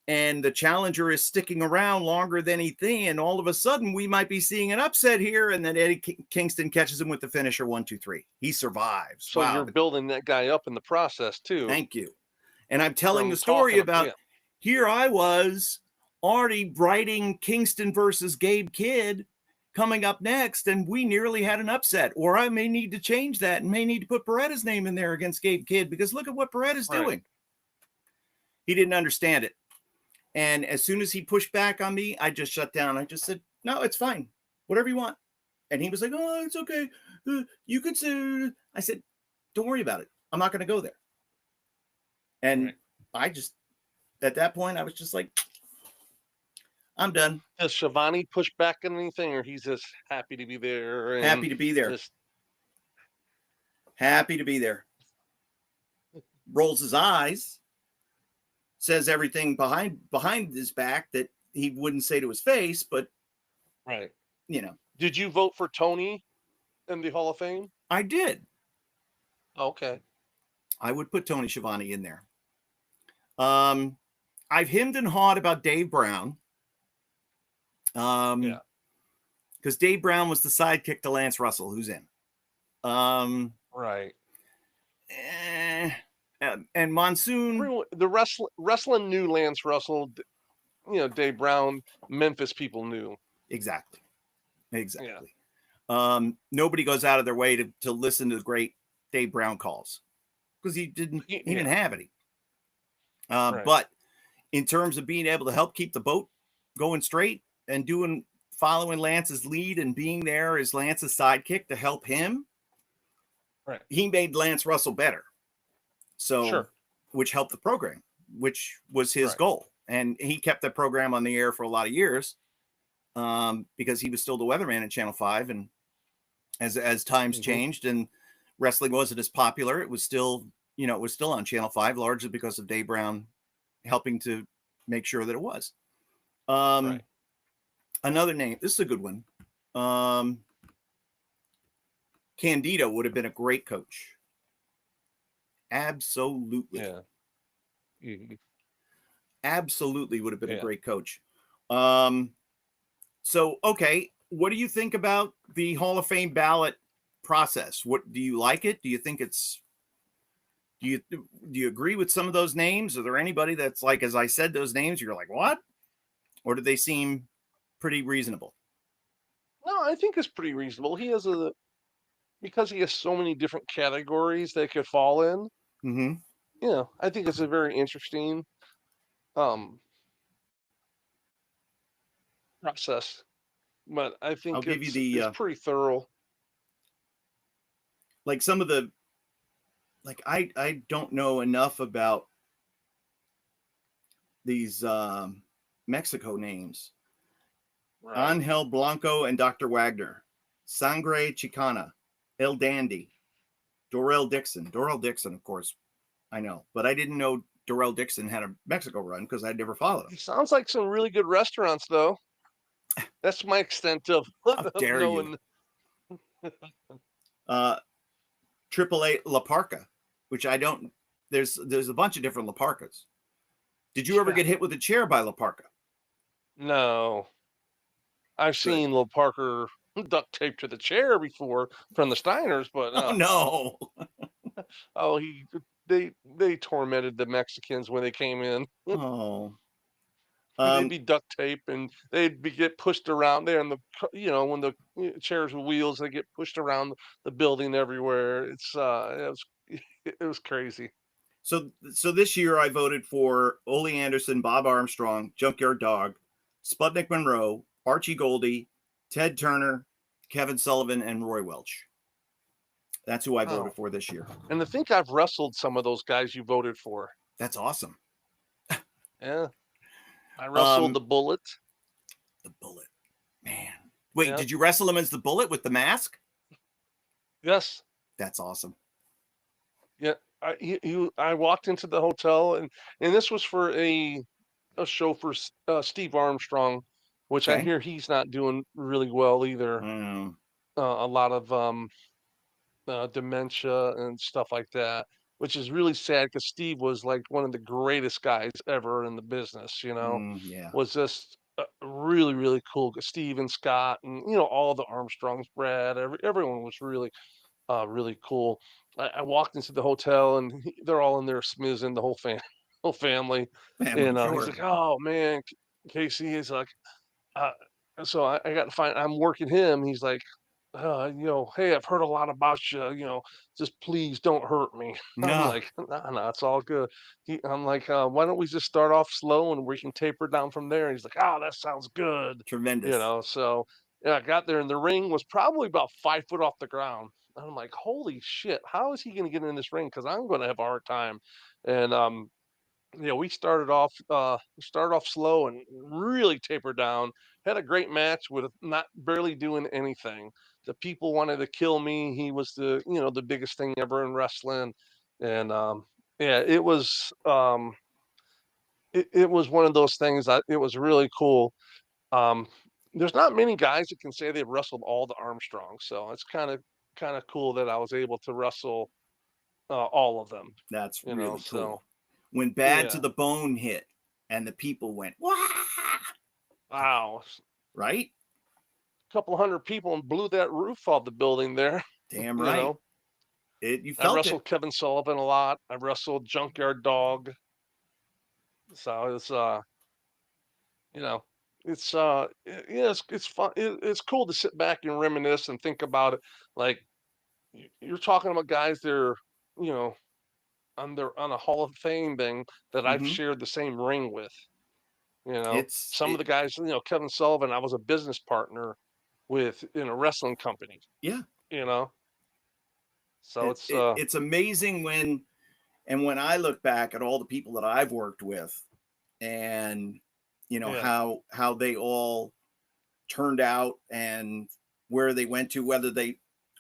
and the challenger is sticking around longer than he thinks, and all of a sudden we might be seeing an upset here, and then Eddie Kingston catches him with the finisher 1, 2, 3. He survives. So you're building that guy up in the process too. Thank you. And I'm telling the story about here I was already writing Kingston versus Gabe Kidd coming up next, and we nearly had an upset. Or I may need to change that and may need to put Beretta's name in there against Gabe Kidd, because look at what Beretta's doing. He didn't understand it. And as soon as he pushed back on me, I just shut down. I just said, no, it's fine. Whatever you want. And he was like, oh, it's okay. You could say. I said, don't worry about it. I'm not going to go there. And I just, at that point, I was just like, I'm done. Does Schiavone push back on anything, or he's just happy to be there? And happy to be there. Happy to be there. Rolls his eyes. Says everything behind his back that he wouldn't say to his face, but Did you vote for Tony in the Hall of Fame? I did. Okay. I would put Tony Schiavone in there. I've hemmed and hawed about Dave Brown. Because Dave Brown was the sidekick to Lance Russell, who's in. And Monsoon, the wrestling knew Lance Russell. Dave Brown, Memphis people knew. Exactly. Nobody goes out of their way to listen to the great Dave Brown calls, because he didn't have any. But in terms of being able to help keep the boat going straight and following Lance's lead and being there as Lance's sidekick to help him, he made Lance Russell better. So which helped the program, which was his Right. goal. And he kept that program on the air for a lot of years because he was still the weatherman at Channel 5. And as times changed and wrestling wasn't as popular, it was still, it was still on Channel 5, largely because of Dave Brown helping to make sure that it was. Right. Another name, this is a good one. Candido would have been a great coach. Absolutely. Yeah. Mhm. Absolutely would have been a Yeah. great coach. So, okay, what do you think about the Hall of Fame ballot process? What do you like it? Do you think it's do you agree with some of those names? Are there anybody that's like, as I said, those names, you're like, what? Or do they seem pretty reasonable? No, I think it's pretty reasonable. Because he has so many different categories they could fall in. Mm-hmm. I think it's a very interesting um process, but I I'll think give you it's the pretty thorough. like some of the like I don't know enough about these Mexico names. Right. Angel Blanco and Dr. Wagner, Sangre Chicana, El Dandy, Dorrell Dixon. Dorrell Dixon, of course, I know, but I didn't know Dorrell Dixon had a Mexico run because I'd never followed him. He sounds like some really good restaurants, though. That's my extent of, How of dare you? knowing. Triple A La Parca, which I don't. There's a bunch of different La Parcas. Did you ever Yeah. get hit with a chair by La Parca? No, I've Good. seen Lil Parker duct taped to the chair before from the Steiners, but Oh no. oh, they tormented the Mexicans when they came in. Oh. They'd be duct tape and get pushed around there, and when the chairs with wheels, they get pushed around the building everywhere. It was crazy. So this year I voted for Ole Anderson, Bob Armstrong, Junkyard Dog, Sputnik Monroe, Archie Goldie, Ted Turner, Kevin Sullivan, and Roy Welch. That's who I voted for this year. And to think I've wrestled some of those guys you voted for. That's awesome. Yeah, I wrestled the Bullet. The Bullet, man. Wait, Yeah. did you wrestle him as the Bullet with the mask? Yes. That's awesome. Yeah. I walked into the hotel, and this was for a show for Steve Armstrong, which I Okay. hear he's not doing really well either. A lot of dementia and stuff like that, which is really sad because Steve was like one of the greatest guys ever in the business. Yeah. Was just really, really cool. Steve and Scott, and all the Armstrongs, Brad, everyone was really really cool. I walked into the hotel, and they're all in there smizzing, the whole family, Family, and he's sure. like, "Oh man, Casey," is like, uh, so I got to find. I'm working him. He's like, "Hey, I've heard a lot about you. Just please don't hurt me." I'm No. like, "No, it's all good." I'm like, "Why don't we just start off slow and we can taper down from there?" He's like, "Oh, that sounds good." Tremendous. So yeah, I got there, and the ring was probably about 5 foot off the ground. And I'm like, "Holy shit! How is he going to get in this ring? Because I'm going to have a hard time." And we started off slow and really tapered down. Had a great match with not barely doing anything. The people wanted to kill me. He was the biggest thing ever in wrestling, and yeah, it was one of those things that it was really cool. Um, there's not many guys that can say they've wrestled all the Armstrongs, so it's kind of cool that I was able to wrestle all of them. That's really So cool. When Bad to yeah, the Bone hit and the people went, "Wah!" wow. Right? Couple hundred people and blew that roof off the building there. Damn You right. know, You I felt it. wrestled Kevin Sullivan a lot. I wrestled Junkyard Dog. So it's you know, yeah, it's fun. It's cool to sit back and reminisce and think about it. Like you're talking about guys that are, you know, on a Hall of Fame thing that I've Mm-hmm. shared the same ring with. It's Some of the guys, Kevin Sullivan, I was a business partner with in a wrestling company. yeah. You know, so it's It's amazing when And when I look back at all the people that I've worked with, and how they all turned out and where they went to,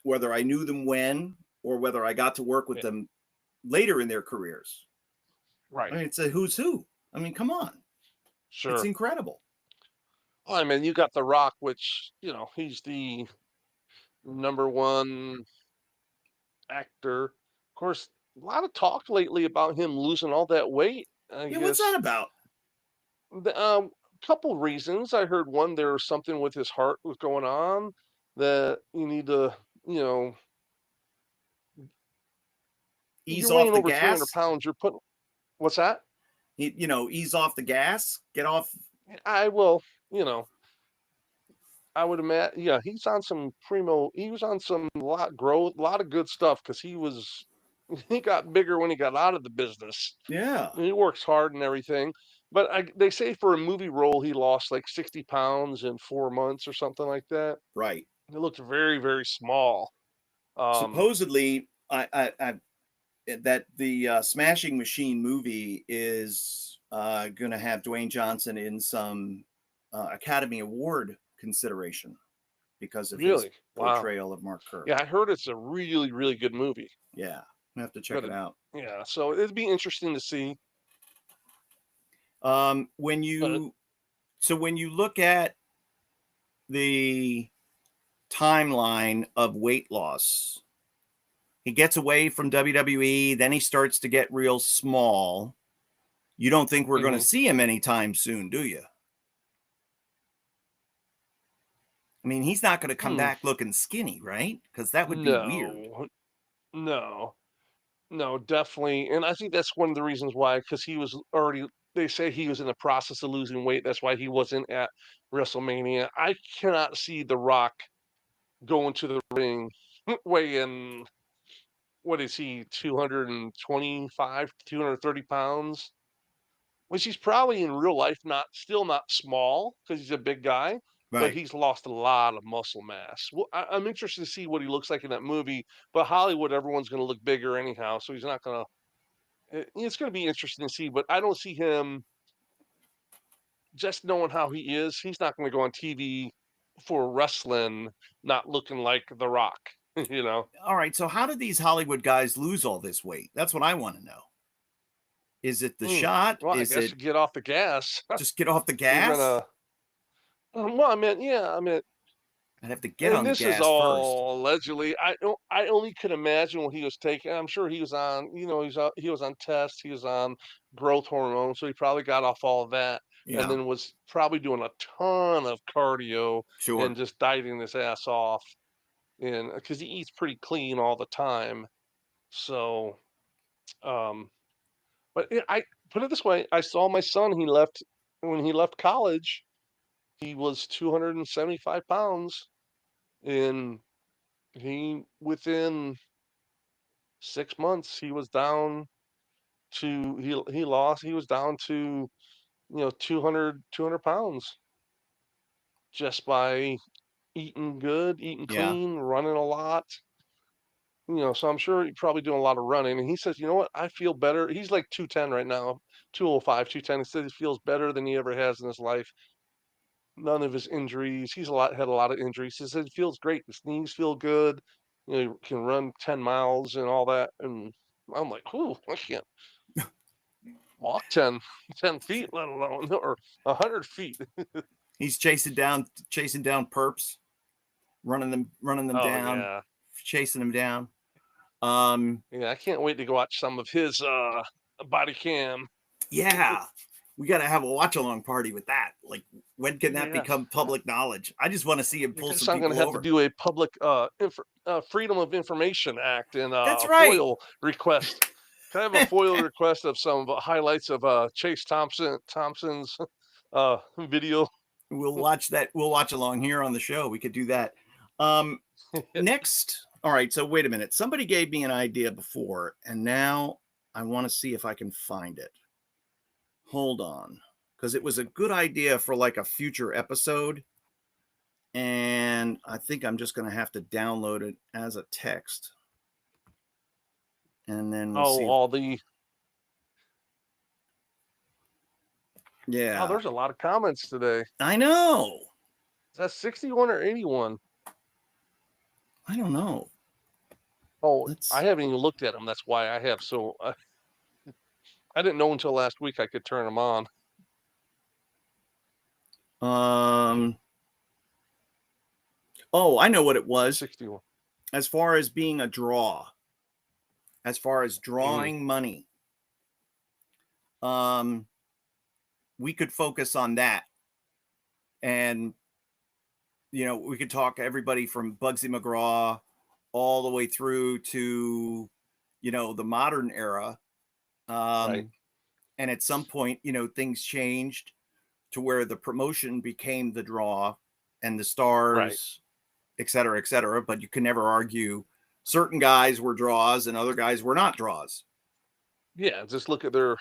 whether I knew them when or whether I got to work with them later in their careers. Right. I mean, it's a who's who. I mean, come on. Sure. It's incredible. Well, I mean, you got The Rock, which, he's the #1 actor. Of course, a lot of talk lately about him losing all that weight. I Yeah, what's that guess about? couple reasons. I heard one, there was something with his heart was going on that you need to, Ease you're weighing off the over 300 gas. pounds. You're putting, what's that? Ease off the gas. Get off. I will, you know, I would imagine, yeah, he's on some primo. He was on some lot growth, a lot of good stuff because he got bigger when he got out of the business. Yeah. He works hard and everything, but they say for a movie role he lost like 60 pounds in 4 months or something like that. Right. It looked very, very small. Supposedly, I that the Smashing Machine movie is going to have Dwayne Johnson in some Academy Award consideration because of his Really, wow. portrayal of Mark Kirk. Yeah, I heard it's a really, really good movie. Yeah, I have to check it out. Yeah, so it'd be interesting to see. When you look at the timeline of weight loss, he gets away from WWE, then he starts to get real small. You don't think we're going to see him anytime soon, do you? I mean, he's not going to come back looking skinny, right? Because that would be weird. No, definitely. And I think that's one of the reasons why, because they say he was in the process of losing weight. That's why he wasn't at WrestleMania. I cannot see The Rock going to the ring weighing, what is he, 225, 230 pounds? Which he's probably in real life still not small because he's a big guy, but Right. he's lost a lot of muscle mass. Well, I'm interested to see what he looks like in that movie. But Hollywood, everyone's going to look bigger anyhow, so he's not going to. It's going to be interesting to see, but I don't see him, just knowing how he is. He's not going to go on TV for wrestling not looking like The Rock. All right. So how did these Hollywood guys lose all this weight? That's what I want to know. Is it the shot? Well, Is I guess it get off the gas. just get off the You're gas? gonna. Well, I mean, I'd have to get on the this is gas first. all allegedly. I only could imagine what he was taking. I'm sure he was on, he was on tests, he was on growth hormone, so he probably got off all of that, and Yeah. then was probably doing a ton of cardio Sure. and just dieting his ass off, and because he eats pretty clean all the time. So, um, but I put it this way: I saw my son. When he left college. He was 275 pounds, and within 6 months he was down to he was down to 200 pounds just by eating good, eating Yeah. clean, running a lot. So I'm sure he's probably doing a lot of running. And he says, you know what, I feel better. He's like 210 right now, 205, 210. He says he feels better than he ever has in his life. None of his injuries. Had a lot of injuries. He said he feels great. His knees feel good. He can run 10 miles and all that. And I'm like, ooh, I can't walk 10 feet, let alone, or 100 feet. He's chasing down perps, running them Oh, down, yeah. chasing them down. Yeah, I can't wait to go watch some of his body cam. Yeah. We got to have a watch along party with that. Like, when can that Yeah. become public knowledge? I just want to see him I pull guess some I'm going to people have over. to do a public Freedom of Information Act and That's a right. FOIL request. Can I have a FOIL request of some highlights of Chase Thompson's video? We'll watch that. We'll watch along here on the show. We could do that. Next. All right. So wait a minute. Somebody gave me an idea before, and now I want to see if I can find it. Hold on. Because it was a good idea for like a future episode. And I think I'm just going to have to download it as a text. And then we'll see. All the Yeah. Wow, there's a lot of comments today. I know. Is that 61 or 81? I don't know. Oh, I Let's haven't even looked at them. That's why I have. So I didn't know until last week I could turn them on. Oh, I know what it was. 61. As far as being a draw, as far as Mhm. drawing money, we could focus on that. And, we could talk everybody from Bugsy McGraw all the way through to, the modern era. Right. And at some point, things changed to where the promotion became the draw and the Right. stars, et cetera, et cetera. But you can never argue certain guys were draws and other guys were not draws. Yeah. Just look at their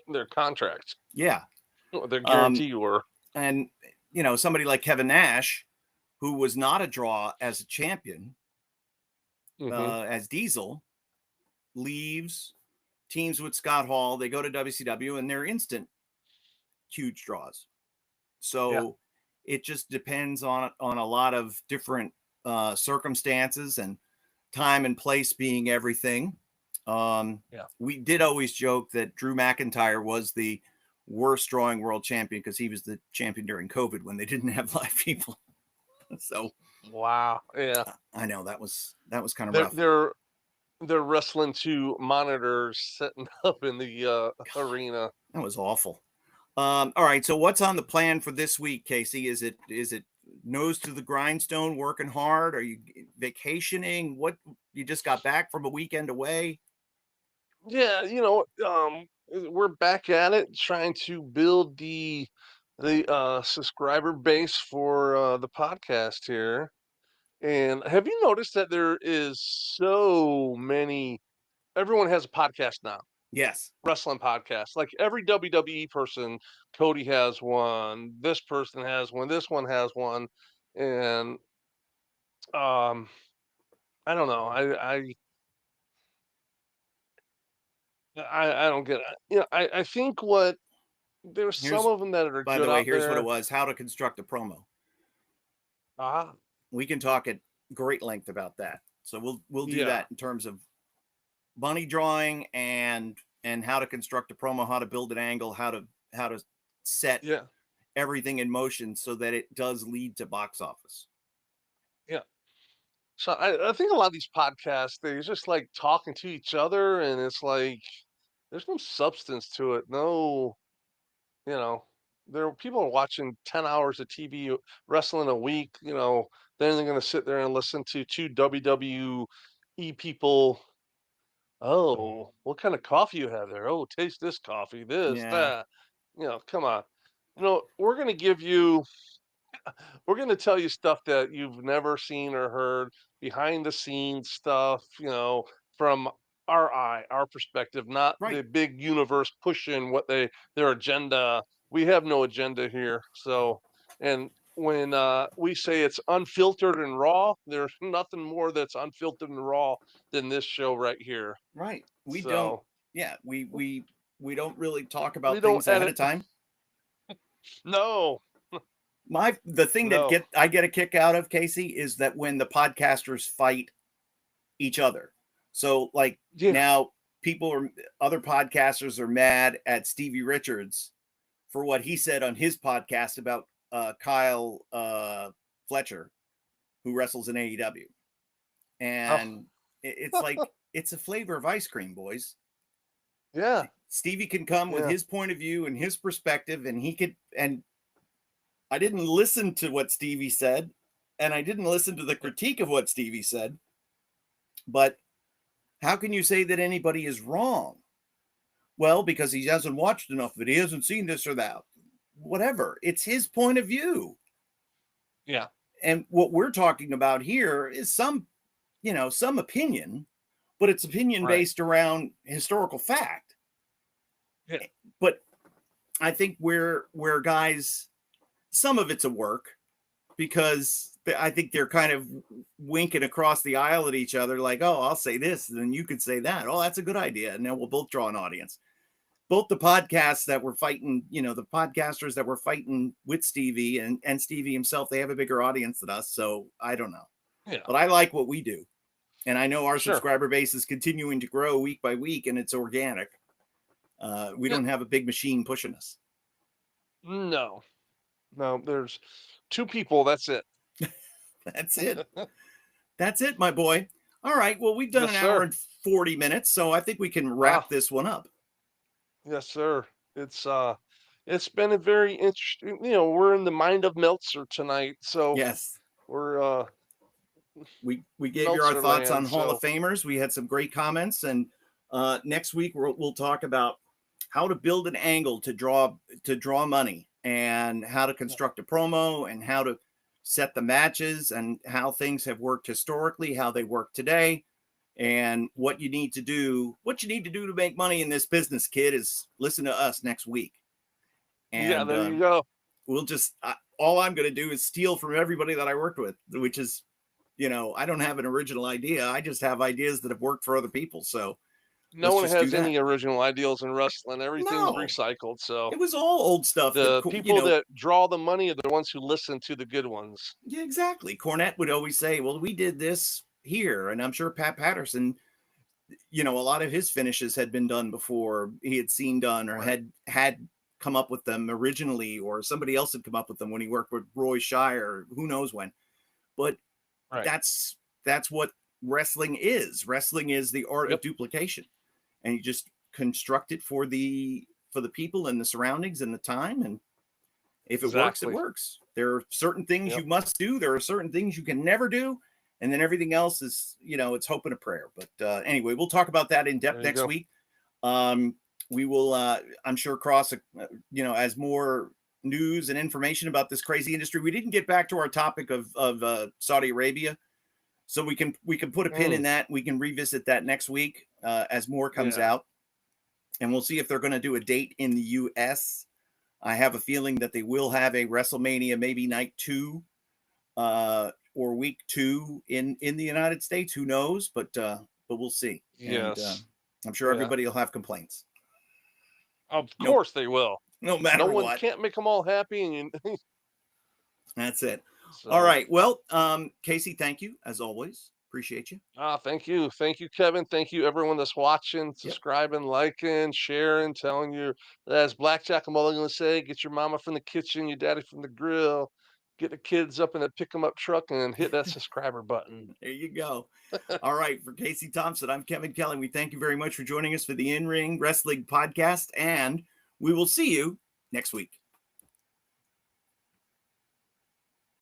their contracts, Yeah. what their Um, guarantee were. and, somebody like Kevin Nash, who was not a draw as a champion, Hmm. as Diesel, leaves, teams with Scott Hall, they go to WCW and they're instant huge draws. Yeah. So it just depends on a lot of different circumstances, and time and place being everything. Yeah. We did always joke that Drew McIntyre was the worst drawing world champion because he was the champion during COVID when they didn't have live people. So Wow. Yeah. I know that was kind of They're rough. they're they're wrestling to monitors setting up in the arena. That was awful. All right. So what's on the plan for this week, Casey? Is it nose to the grindstone, working hard? Are you vacationing? What, you just got back from a weekend away? Yeah, we're back at it trying to build the subscriber base for the podcast here. And have you noticed that there is so many everyone has a podcast now, Yes. wrestling podcast. Like every WWE person, Cody has one, this person has one, this one has one. And um I don't know. I don't get it. I think what there's some Here's, of them that are by good the way, out here's what it there. was: how to construct a promo. Ah, We can talk at great length about that. So we'll do yeah, that in terms of money drawing and how to construct a promo, how to build an angle, how to set yeah, everything in motion so that it does lead to box office. yeah. So I think a lot of these podcasts, they're just like talking to each other, and it's like there's no substance to it. No, you know, there are people are watching 10 hours of TV wrestling a week. Then they're gonna sit there and listen to two WWE people. Oh, what kind of coffee you have there? Oh, taste this coffee, this, Yeah. that. Come on. We're gonna give you we're going to tell you stuff that you've never seen or heard, behind the scenes stuff, from our perspective, not Right. the big universe pushing their agenda. We have no agenda here. So, and when we say it's unfiltered and raw, there's nothing more that's unfiltered and raw than this show right here. Right. We don't, So yeah, we don't really talk we about don't things ahead edit. of time. No, The thing that no. I get a kick out of, Casey, is that when the podcasters fight each other. So like Yeah. now other podcasters are mad at Stevie Richards for what he said on his podcast about Kyle Fletcher, who wrestles in AEW. Oh, And it's like, it's a flavor of ice cream, boys. yeah. Stevie can come with Yeah. his point of view and his perspective, and I didn't listen to what Stevie said, and I didn't listen to the critique of what Stevie said. But how can you say that anybody is wrong? Well, because he hasn't watched enough of it. He hasn't seen this or that. Whatever. It's his point of view. Yeah. And what we're talking about here is some opinion, but it's opinion Right. based around historical fact. Yeah. But I think where guys, some of it's a work, because I think they're kind of winking across the aisle at each other like, oh, I'll say this, and then you could say that. Oh, that's a good idea. And then we'll both draw an audience. both the podcasts that were fighting, the podcasters that were fighting with Stevie and Stevie himself, they have a bigger audience than us. So I don't know. Yeah. But I like what we do. And I know our Sure. subscriber base is continuing to grow week by week, and it's organic. We don't have a big machine pushing us. No, there's 2 people. That's it. That's it. That's it, my boy. All right. Well, we've done Yes, an hour sir. and 40 minutes, so I think we can wrap Wow. this one up. Yes, sir. It's been a very interesting. We're in the mind of Meltzer tonight, so Yes. we're We gave you our Meltzer thoughts on land. Hall of So Famers. We had some great comments, and next week we'll talk about how to build an angle to draw money, and how to construct a promo, and how to set the matches, and how things have worked historically, how they work today, and what you need to do. What you need to do to make money in this business, kid, is listen to us next week. yeah, And there you go. we'll just all I'm going to do is steal from everybody that I worked with, which is, I don't have an original idea. I just have ideas that have worked for other people. So No let's one just do has that. any original ideals in wrestling. Everything's No, recycled. So it was all old stuff. the people that draw the money are the ones who listen to the good ones. Yeah, exactly. Cornette would always say, well, we did this here. And I'm sure Pat Patterson, a lot of his finishes had been done before he had seen done, or Right. had come up with them originally, or somebody else had come up with them when he worked with Roy Shire, who knows when. But Right. that's what wrestling is. Wrestling is the art of duplication, and you just construct it for the people and the surroundings and the time. And if it works, it works. There are certain things you must do. There are certain things you can never do. And then everything else is, it's hope and a prayer. But anyway, we'll talk about that in depth next week. We will, I'm sure, cross, as more news and information about this crazy industry. We didn't get back to our topic of Saudi Arabia, so we can put a pin in that. We can revisit that next week as more comes out, and we'll see if they're going to do a date in the U.S. I have a feeling that they will have a WrestleMania, maybe night 2 or week 2 in the United States. Who knows? But we'll see. Yes. And, I'm sure everybody will have complaints. Of course they will. No matter what. No one can't make them all happy. And that's it. So. All right. Well, Casey, thank you as always. Appreciate you. Thank you. Thank you, Kevin. Thank you, everyone that's watching, subscribing, liking, sharing, telling you, as Blackjack and Mulligan would say, get your mama from the kitchen, your daddy from the grill, get the kids up in the pick 'em up truck, and hit that subscriber button. There you go. All right. For Casey Thompson, I'm Kevin Kelly. We thank you very much for joining us for the In Ring Wrestling Podcast, and we will see you next week.